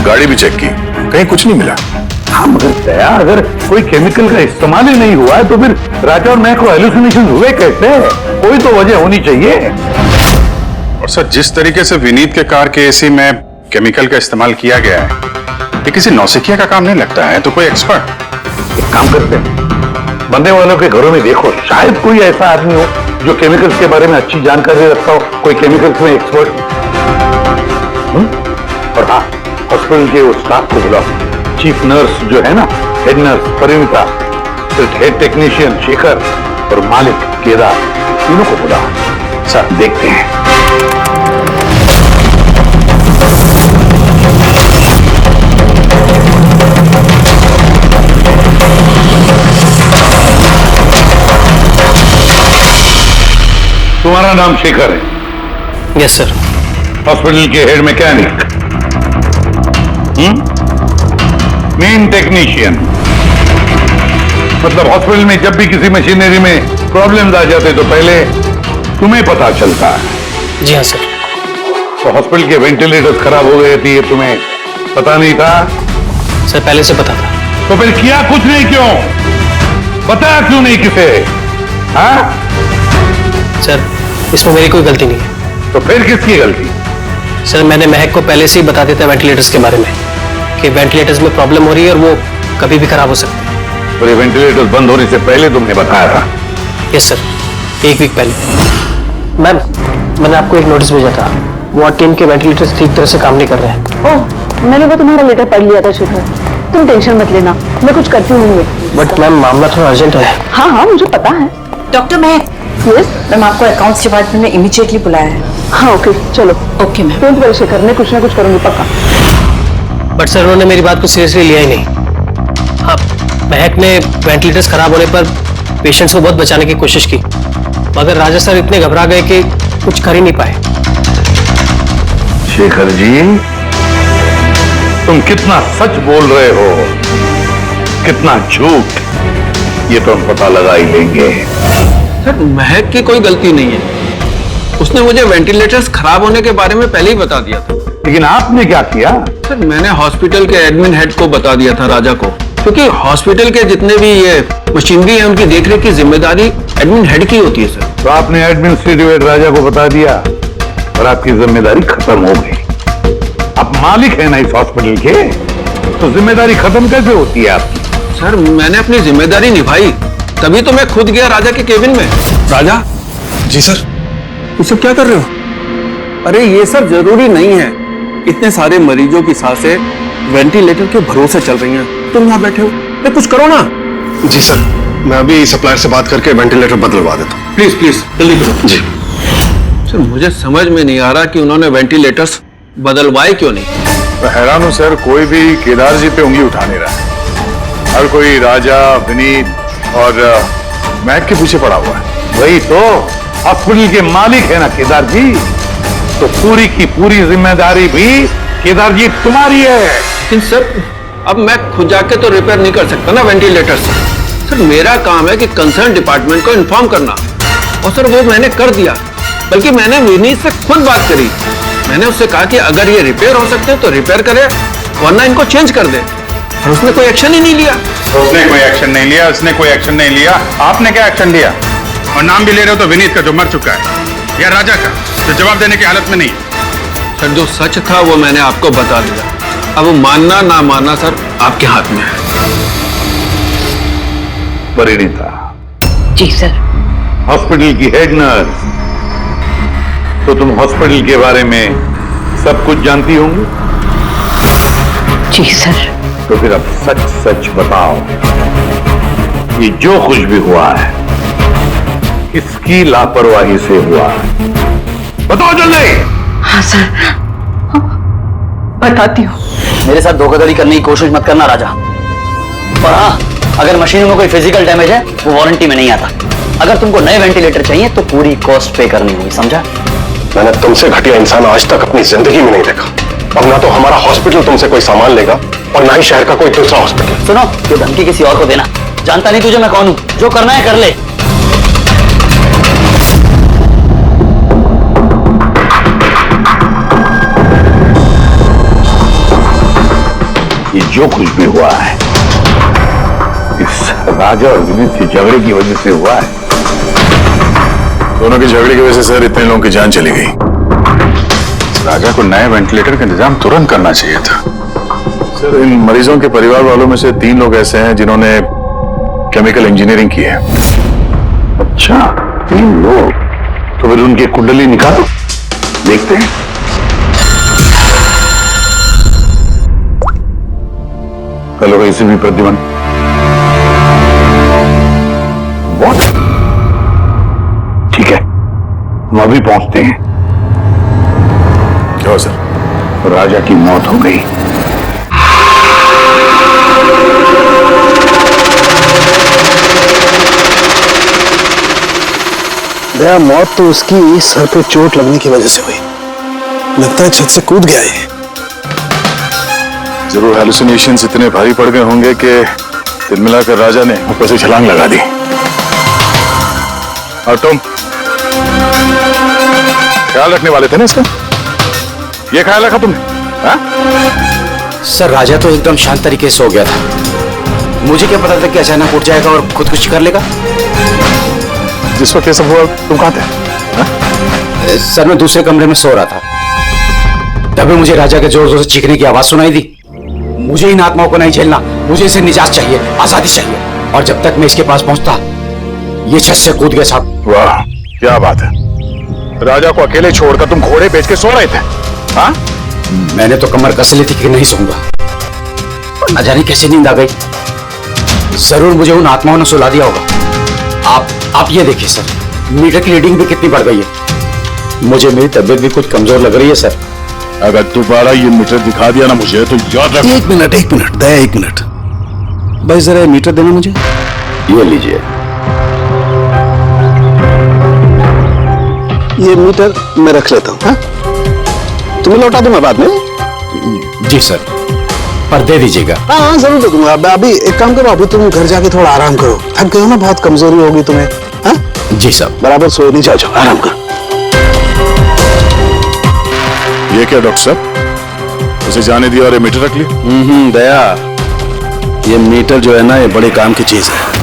गाड़ी भी चेक की, कहीं कुछ नहीं मिला। हाँ मगर दया, अगर कोई केमिकल का इस्तेमाल ही नहीं हुआ है तो फिर राजा और महक को हेलुसिनेशन हुए कैसे? कोई तो वजह होनी चाहिए। और सर, जिस तरीके से विनीत के कार के एसी में केमिकल का इस्तेमाल किया गया है, ये किसी नौसिखिया का काम नहीं लगता है, तो कोई एक्सपर्ट। एक काम करते हैं, बनने वालों के घरों में देखो, शायद कोई ऐसा आदमी हो जो केमिकल्स के बारे में अच्छी जानकारी रखता हो, कोई केमिकल्स में एक्सपर्ट। और हाँ, हॉस्पिटल के उस स्टाफ को बुलाओ, चीफ नर्स जो है ना, हेड नर्स परिणीता, फिर हेड टेक्नीशियन शेखर और मालिक केदार, तीनों को बुलाओ। सर देखते हैं। तुम्हारा नाम शेखर है? Yes sir. हॉस्पिटल के हेड मैकेनिक, मेन टेक्नीशियन, मतलब हॉस्पिटल में जब भी किसी मशीनरी में प्रॉब्लम्स आ जाते तो पहले तुम्हें पता चलता है। जी हाँ सर। तो हॉस्पिटल के वेंटिलेटर्स खराब हो गए थे, ये तुम्हें पता नहीं था? सर पहले से पता था। तो फिर किया कुछ नहीं क्यों? बताया क्यों नहीं किसे? हाँ सर, इसमें मेरी कोई गलती नहीं है। तो फिर किसकी गलती? सर मैंने महक को पहले से ही बता दिया था वेंटिलेटर्स के बारे में, कि वेंटिलेटर्स में प्रॉब्लम हो रही है और वो कभी भी खराब हो सकते हैं। और ये वेंटिलेटर्स बंद होने से पहले तुमने बताया था? यस सर, 1 वीक पहले। मैम, मैंने आपको एक नोटिस भेजा था, वार्ड टीम के वेंटिलेटर्स ठीक तरह से काम नहीं कर रहे हैं। ओह, मैंने वो तुम्हारा लेटर पढ़ लिया था शेखर, तुम टेंशन मत लेना, मैं कुछ करती हूँ। बट मैम मामला थोड़ा अर्जेंट है। हाँ हाँ मुझे पता है। डॉक्टर महक, यस मैम आपको अकाउंट्स डिपार्टमेंट में इमीडिएटली बुलाया है। हाँ ओके चलो। Okay ma'am. Don't worry Shekhar, मैं कुछ ना कुछ करूंगी पक्का। बट सर उन्होंने मेरी बात को सीरियसली लिया ही नहीं। हाँ, महक ने वेंटिलेटर्स खराब होने पर पेशेंट्स को बहुत बचाने की कोशिश की, मगर राजा सर इतने घबरा गए कि कुछ कर ही नहीं पाए। शेखर जी, तुम कितना सच बोल रहे हो, कितना झूठ, ये तो हम पता लगा ही लेंगे। सर महक की कोई गलती नहीं है, उसने मुझे वेंटिलेटर्स खराब होने के बारे में पहले ही बता दिया था। लेकिन आपने क्या किया? सर मैंने हॉस्पिटल के एडमिन हेड को बता दिया था, राजा को, क्योंकि हॉस्पिटल के जितने भी ये मशीनरी है उनकी देखरेख की जिम्मेदारी एडमिन हेड की होती है सर। तो आपने एडमिनिस्ट्रेटिव हेड राजा को बता दिया और आपकी जिम्मेदारी खत्म हो गई। आप मालिक है ना इस हॉस्पिटल के, तो जिम्मेदारी खत्म कैसे होती है आपकी? सर मैंने अपनी जिम्मेदारी निभाई, तभी तो मैं खुद गया राजा के केबिन में। राजा। जी सर। ये सब क्या कर रहे हो? अरे ये सब जरूरी नहीं है, इतने सारे मरीजों की सांसें वेंटिलेटर के भरोसे चल रही हैं, तुम यहाँ बैठे हो, तो कुछ करो ना। जी सर, मैं अभी सप्लायर से बात करके वेंटिलेटर बदलवा देता हूँ। प्लीज प्लीज जल्दी करो। जी सर मुझे समझ में नहीं आ रहा कि उन्होंने वेंटिलेटर्स बदलवाए क्यों नहीं। मैं हैरान हूं सर, कोई भी केदार जी पे उंगली उठा नहीं रहा। हर कोई राजा, विनीत और महक के पीछे पड़ा हुआ है। वही तो, हॉस्पिटल के मालिक है ना केदार जी, तो पूरी की पूरी जिम्मेदारी भी केदार जी तुम्हारी है। लेकिन सर अब मैं खुद जाके तो रिपेयर नहीं कर सकता ना वेंटिलेटर्स। सर मेरा काम है कि कंसर्न डिपार्टमेंट को इन्फॉर्म करना, और सर वो मैंने कर दिया, बल्कि मैंने विनीत से खुद बात करी। मैंने उससे कहा कि अगर ये रिपेयर हो सकते हैं तो रिपेयर करे, वरना इनको चेंज कर दे, और उसने कोई एक्शन ही नहीं लिया। उसने कोई एक्शन नहीं लिया, उसने कोई एक्शन नहीं लिया। आपने क्या एक्शन लिया? और नाम भी ले रहे हो तो विनीत का जो मर चुका है, या राजा का जो जवाब देने की हालत में नहीं है। सर जो सच था वो मैंने आपको बता दिया, अब वो मानना ना मानना सर आपके हाथ में है। परिणीता। जी सर। हॉस्पिटल की हेड नर्स, तो तुम हॉस्पिटल के बारे में सब कुछ जानती होंगी। जी सर। तो फिर अब सच सच बताओ, ये जो कुछ भी हुआ है किसकी लापरवाही से हुआ है? बताओ जल्दी। हाँ सर, बताती हूँ। मेरे साथ धोखाधड़ी करने की कोशिश मत करना राजा। और हाँ, अगर मशीनों में कोई फिजिकल डैमेज है वो वारंटी में नहीं आता। अगर तुमको नए वेंटिलेटर चाहिए तो पूरी कॉस्ट पे करनी होगी, समझा? मैंने तुमसे घटिया इंसान आज तक अपनी जिंदगी में नहीं देखा। अब ना तो हमारा हॉस्पिटल तुमसे कोई सामान लेगा और ना ही शहर का कोई दूसरा हॉस्पिटल। सुनो, ये धमकी किसी और को देना। जानता नहीं तुझे मैं कौन हूं, जो करना है कर ले। ये जो कुछ भी हुआ है इस राजा और विनीत के झगड़े की वजह से हुआ है। दोनों के झगड़े की वजह से सर इतने लोगों की जान चली गई। राजा को नए वेंटिलेटर का इंतजाम तुरंत करना चाहिए था। सर इन मरीजों के परिवार वालों में से 3 लोग ऐसे हैं जिन्होंने केमिकल इंजीनियरिंग की है। अच्छा, 3 लोग? तो फिर उनकी कुंडली निकालो, देखते हैं। हेलो, इसे भी प्रतिबंध। ठीक है, हम अभी पहुंचते हैं। क्या सर? राजा की मौत हो गई। दया, मौत तो उसकी सर पे चोट लगने की वजह से हुई। लगता है छत से कूद गया है। जरूर हेलुसिनेशंस इतने भारी पड़ गए होंगे कि दिल मिलाकर राजा ने ऊपर से छलांग लगा दी। और तुम ख्याल रखने वाले थे ना इसका? ये ख्याल रखा तुमने? हाँ? सर राजा तो एकदम शांत तरीके से हो गया था। मुझे क्या पता था कि अचानक उठ जाएगा और खुदकुशी कर लेगा। जिस वक्त ये सब हुआ तुम कहाँ थे? सर मैं दूसरे कमरे में सो रहा था, तभी मुझे राजा के जोर जोर से चीखने की आवाज सुनाई दी। मुझे इन आत्माओं को नहीं झेलना, मुझे इसे निजात चाहिए, आजादी चाहिए। और जब तक मैं इसके पास पहुंचता ये छत से कूद गया साहब। वाह, क्या बात है। राजा को अकेले छोड़कर तुम घोड़े बेच के सो रहे थे? हाँ? मैंने तो कमर कस ली थी कि नहीं सोऊंगा, पर न जाने कैसे नींद आ गई। जरूर मुझे उन आत्माओं ने सुला दिया होगा। आप ये देखिए सर, मीटर की रीडिंग भी कितनी बढ़ गई है। मुझे मेरी तबीयत भी कुछ कमजोर लग रही है सर। अगर दोबारा ये मीटर दिखा दिया ना मुझे तो याद रख। एक मिनट दया, एक मिनट भाई, जरा मीटर देना मुझे। ये लीजिए। ये मीटर मैं रख लेता हूँ। हाँ? तुम्हें लौटा दूंगा बाद में। जी सर, पर दे दीजिएगा। हाँ जरूर दे दूंगा। अभी एक काम करो, अभी तुम घर जाके थोड़ा आराम करो। थक गए हो ना, बहुत कमजोरी होगी तुम्हें। हाँ? जी साहब। बराबर सो नहीं, जाओ आराम करो। ये क्या डॉक्टर साहब, उसे जाने दिया और ये मीटर रख लिया? दया, ये मीटर जो है ना, ये बड़े काम की चीज है।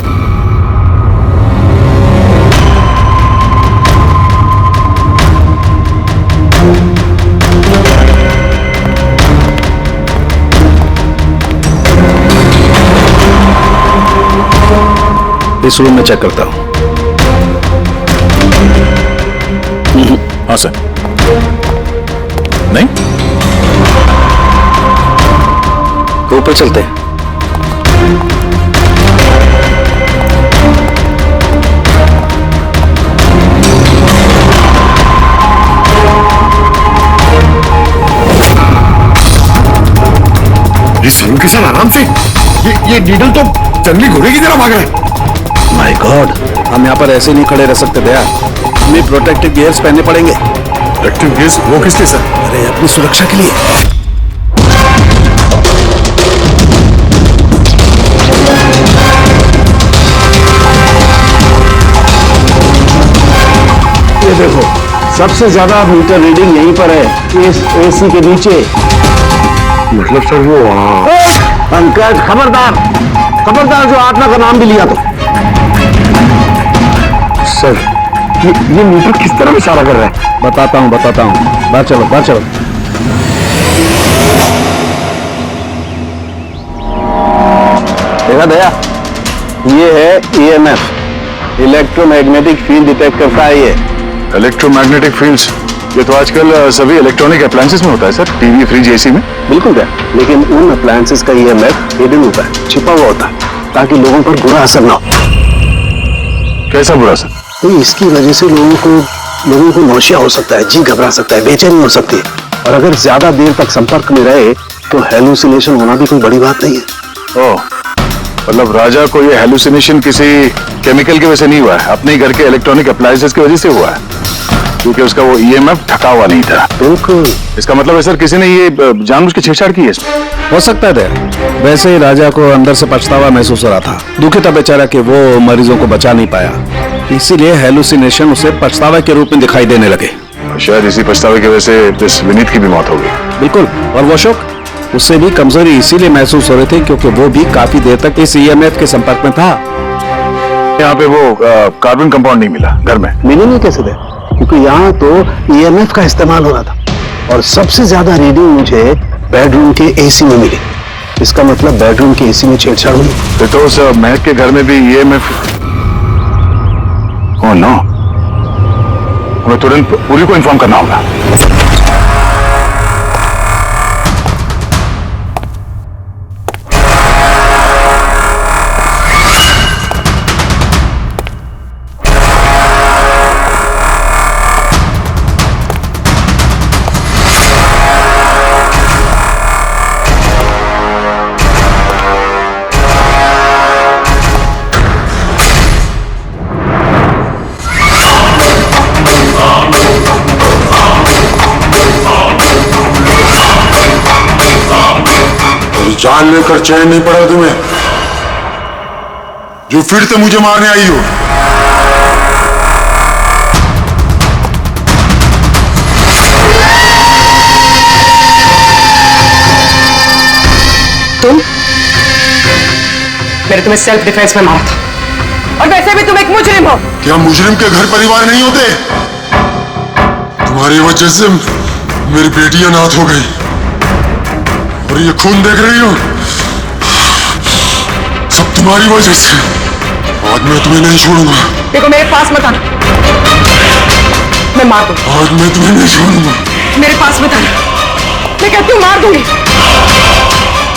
इस रूम में चेक करता हूं। हाँ सर। नहीं, तो ऊपर चलते हैं। इस रूम के साथ आराम से ये नीडल तो जंगली घोड़े की तरह भाग रहा है। माय गॉड, हम यहाँ पर ऐसे नहीं खड़े रह सकते दया, हमें प्रोटेक्टिव गियर्स पहनने पड़ेंगे। Protective gears? वो किस लिए सर? अरे अपनी सुरक्षा के लिए। ये देखो, सबसे ज्यादा मीटर रीडिंग यहीं पर है, इस एसी के नीचे। मतलब सर वो पंकज खबरदार, खबरदार जो आत्मा का नाम भी लिया तो। सर ये मीटर किस तरह इशारा कर रहा है? बताता हूँ बाहर चलो बाहर चलो। देखा दया, ये है EMF, इलेक्ट्रोमैग्नेटिक फील्ड डिटेक्ट करता है ये। इलेक्ट्रोमैग्नेटिक फील्ड्स, ये तो आजकल सभी इलेक्ट्रॉनिक अप्लायंसेस में होता है सर, टीवी, फ्रिज, एसी में। बिल्कुल है, लेकिन उन अप्लायंसेस का EMF हिडन होता है, छिपा हुआ होता है, ताकि लोगों पर बुरा असर ना हो। कैसा बुरा असर? तो इसकी वजह से लोगों को नौशिया हो सकता है, जी घबरा सकता है, बेचैनी हो सकती है, और अगर ज्यादा देर तक संपर्क में रहे तो हेलुसिनेशन होना भी कोई बड़ी बात नहीं है। ओह, मतलब राजा को ये हेलुसिनेशन किसी केमिकल की वजह से नहीं हुआ है, अपने घर के इलेक्ट्रॉनिक अप्लायंसेस की वजह से हुआ है, क्योंकि उसका वो EMF ढका हुआ नहीं था। बिल्कुल। इसका मतलब है सर किसी ने ये जानबूझ के छेड़छाड़ की है इसमें? हो सकता है। वैसे ही राजा को अंदर से पछतावा महसूस हो रहा था, दुखी था बेचारा कि वो मरीजों को बचा नहीं पाया, इसीलिए हेलुसिनेशन उसे पछतावा के रूप में दिखाई देने लगे। शायद इसी पछतावे की वजह से इस विनीत की भी मौत हो गई। बिल्कुल, और वो अशोक, उससे भी कमजोरी इसीलिए महसूस हो रही थी क्योंकि वो भी काफी देर तक इस EMF के संपर्क में था। यहाँ पे वो कार्बन कंपाउंड नहीं मिला घर में। मिले नहीं कैसे थे? क्योंकि यहाँ तो EMF का इस्तेमाल हो रहा था, और सबसे ज्यादा रीडिंग मुझे बेडरूम के AC में मिली। इसका मतलब बेडरूम के AC में छेड़छाड़ हुई। फिर तो उस महक के घर में भी EMF। ओह नो, हमें तुरंत पुलिस को इन्फॉर्म करना होगा। जान लेकर चैन नहीं पड़ा तुम्हें, जो फिर से मुझे मारने आई हो। तुम? मैंने तुम्हें सेल्फ डिफेंस में मारा था, और वैसे भी तुम एक मुजरिम हो। क्या मुजरिम के घर परिवार नहीं होते? तुम्हारी वजह से मेरी बेटी अनाथ हो गई, और ये खून देख रही हो, सब तुम्हारी वजह से। आज मैं तुम्हें नहीं छोड़ूंगा। देखो मेरे पास मत आना, मैं मार दूंगा। आज मैं तुम्हें नहीं छोड़ूंगा। मेरे पास मत आना, मैं कहती हूँ मार दूंगी।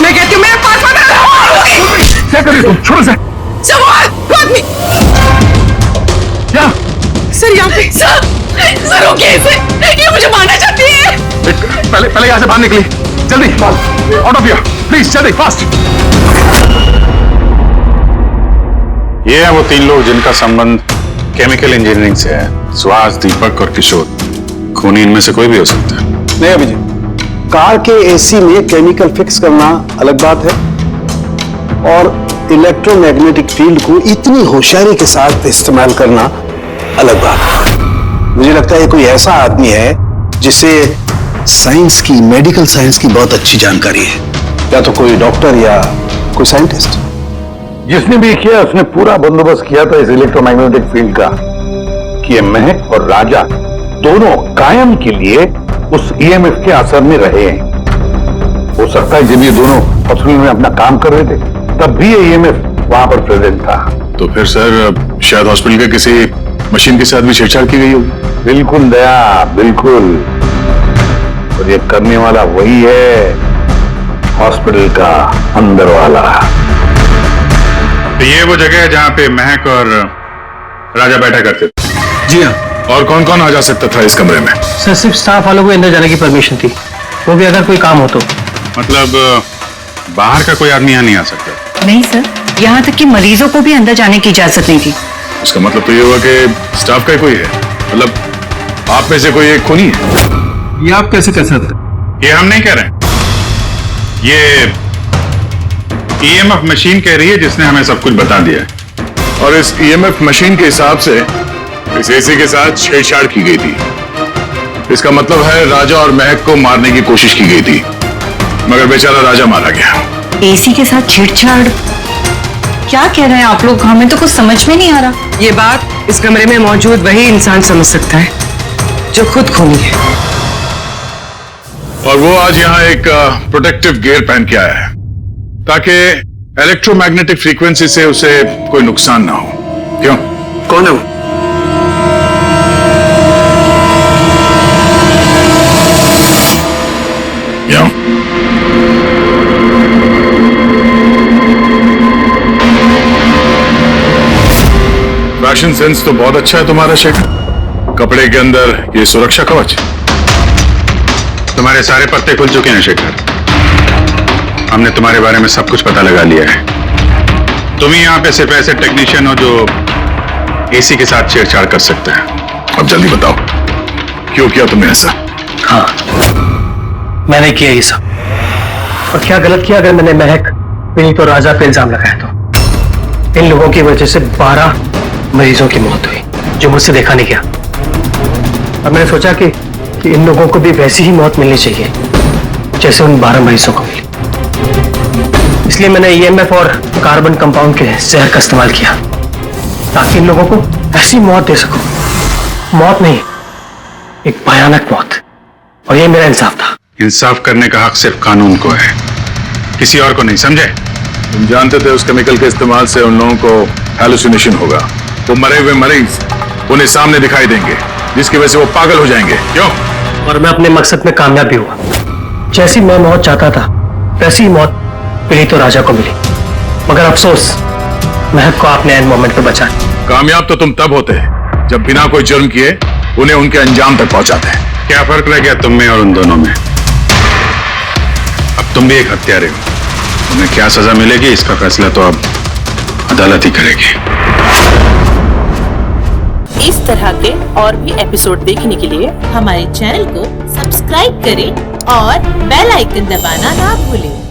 मैं कहती हूँ मेरे पास मत आना। क्या कर रही हो? छोड़ो से। आदमी क्या? सर यहाँ पे सर रोकिए इसे, ये मुझे मारना चाहती है। पहले यहाँ से बाहर निकली, जल्दी आउट ऑफ हियर प्लीज, जल्दी फास्ट। ये हैं वो 3 लोग जिनका संबंध केमिकल इंजीनियरिंग से है। सुहास, दीपक और किशोर। खूनी इनमें से कोई भी हो सकता है। नहीं अभिजीत, कार के AC में केमिकल फिक्स करना अलग बात है, और इलेक्ट्रोमैग्नेटिक फील्ड को इतनी होशियारी के साथ इस्तेमाल करना अलग बात है। मुझे लगता है कोई ऐसा आदमी है जिसे साइंस की, मेडिकल साइंस की बहुत अच्छी जानकारी है, या तो कोई डॉक्टर या कोई साइंटिस्ट। जिसने भी किया उसने पूरा बंदोबस्त किया था इस इलेक्ट्रोमैग्नेटिक फील्ड का, कि ये महक और राजा दोनों कायम के लिए उस EMF के असर में रहे हैं। हो सकता है जब ये दोनों हॉस्पिटल में अपना काम कर रहे थे तब भी ये EMF वहां पर प्रेजेंट था। तो फिर सर शायद हॉस्पिटल के किसी मशीन के साथ भी छेड़छाड़ की गई होगी। बिल्कुल दया, बिल्कुल। और ये करने वाला वही है, हॉस्पिटल का अंदर वाला। तो ये वो जगह है जहाँ पे महक और राजा बैठा करते थे? जी हाँ। और कौन कौन आ जा सकता था इस कमरे में? सर सिर्फ स्टाफ वालों को अंदर जाने की परमिशन थी, वो भी अगर कोई काम हो तो। मतलब बाहर का कोई आदमी यहाँ नहीं आ सकता? नहीं सर, यहाँ तक कि मरीजों को भी अंदर जाने की इजाजत नहीं थी। उसका मतलब तो ये हुआ कि स्टाफ का ही कोई है, मतलब आप में से कोई एक खूनी है? ये आप कैसे कह सकते? ये हम नहीं कह रहे हैं, ये EMF मशीन कह रही है जिसने हमें सब कुछ बता दिया है। और इस EMF मशीन के हिसाब से इस AC के साथ छेड़छाड़ की गई थी। इसका मतलब है राजा और महक को मारने की कोशिश की गई थी, मगर बेचारा राजा मारा गया। एसी के साथ छेड़छाड़? क्या कह रहे हैं आप लोग? हमें तो कुछ समझ में नहीं आ रहा। ये बात इस कमरे में मौजूद वही इंसान समझ सकता है जो खुद खूनी है। और वो आज यहाँ एक प्रोटेक्टिव गियर पहन के आया है ताकि इलेक्ट्रोमैग्नेटिक फ्रीक्वेंसी से उसे कोई नुकसान ना हो। क्यों? कौन है वो? यहाँ। फैशन सेंस तो बहुत अच्छा है तुम्हारा शेखर। कपड़े के अंदर ये सुरक्षा कवच। तुम्हारे सारे पत्ते खुल चुके हैं शेखर। हमने तुम्हारे बारे में सब कुछ पता लगा लिया है। तुम ही यहाँ पे सिर्फ ऐसे टेक्नीशियन हो जो एसी के साथ छेड़छाड़ कर सकते हैं। अब जल्दी बताओ, क्यों किया तुमने ऐसा? हाँ, मैंने किया ये सब। और क्या गलत किया अगर मैंने महक, विनीत और राजा पे इल्जाम लगाया तो? इन लोगों की वजह से 12 मरीजों की मौत हुई जो मुझसे देखा नहीं गया। और मैंने सोचा कि इन लोगों को भी वैसी ही मौत मिलनी चाहिए जैसे उन 12 मरीजों को मिली। इसलिए मैंने ईएमएफ और कार्बन कंपाउंड के जहर का इस्तेमाल किया ताकि इन लोगों को ऐसी मौत दे सकूं। मौत नहीं, एक भयानक मौत। और ये मेरा इंसाफ था। इंसाफ करने का हक सिर्फ कानून को है, किसी और को नहीं, समझे? तुम जानते थे उस केमिकल के इस्तेमाल से उन लोगों को हैलुसिनेशन होगा। वो मरे हुए मरीज उन्हें सामने दिखाई देंगे जिसकी वजह से वो पागल हो जाएंगे। क्यों? और मैं अपने मकसद में कामयाब भी हुआ। जैसी मैं मौत चाहता था वैसी ही मौत विनीत और राजा को मिली। मगर अफसोस, महक को आपने एंड मोमेंट पे बचाया। कामयाब तो तुम तब होते हैं जब बिना कोई जुर्म किए उन्हें उनके अंजाम तक पहुंचाते हैं। क्या फर्क रह गया तुम में और उन दोनों में? अब तुम भी एक हत्यारे हो। तुम्हें क्या सजा मिलेगी इसका फैसला तो अब अदालत ही करेगी। इस तरह के और भी एपिसोड देखने के लिए हमारे चैनल को सब्सक्राइब करें और बेल आइकन दबाना ना भूलें।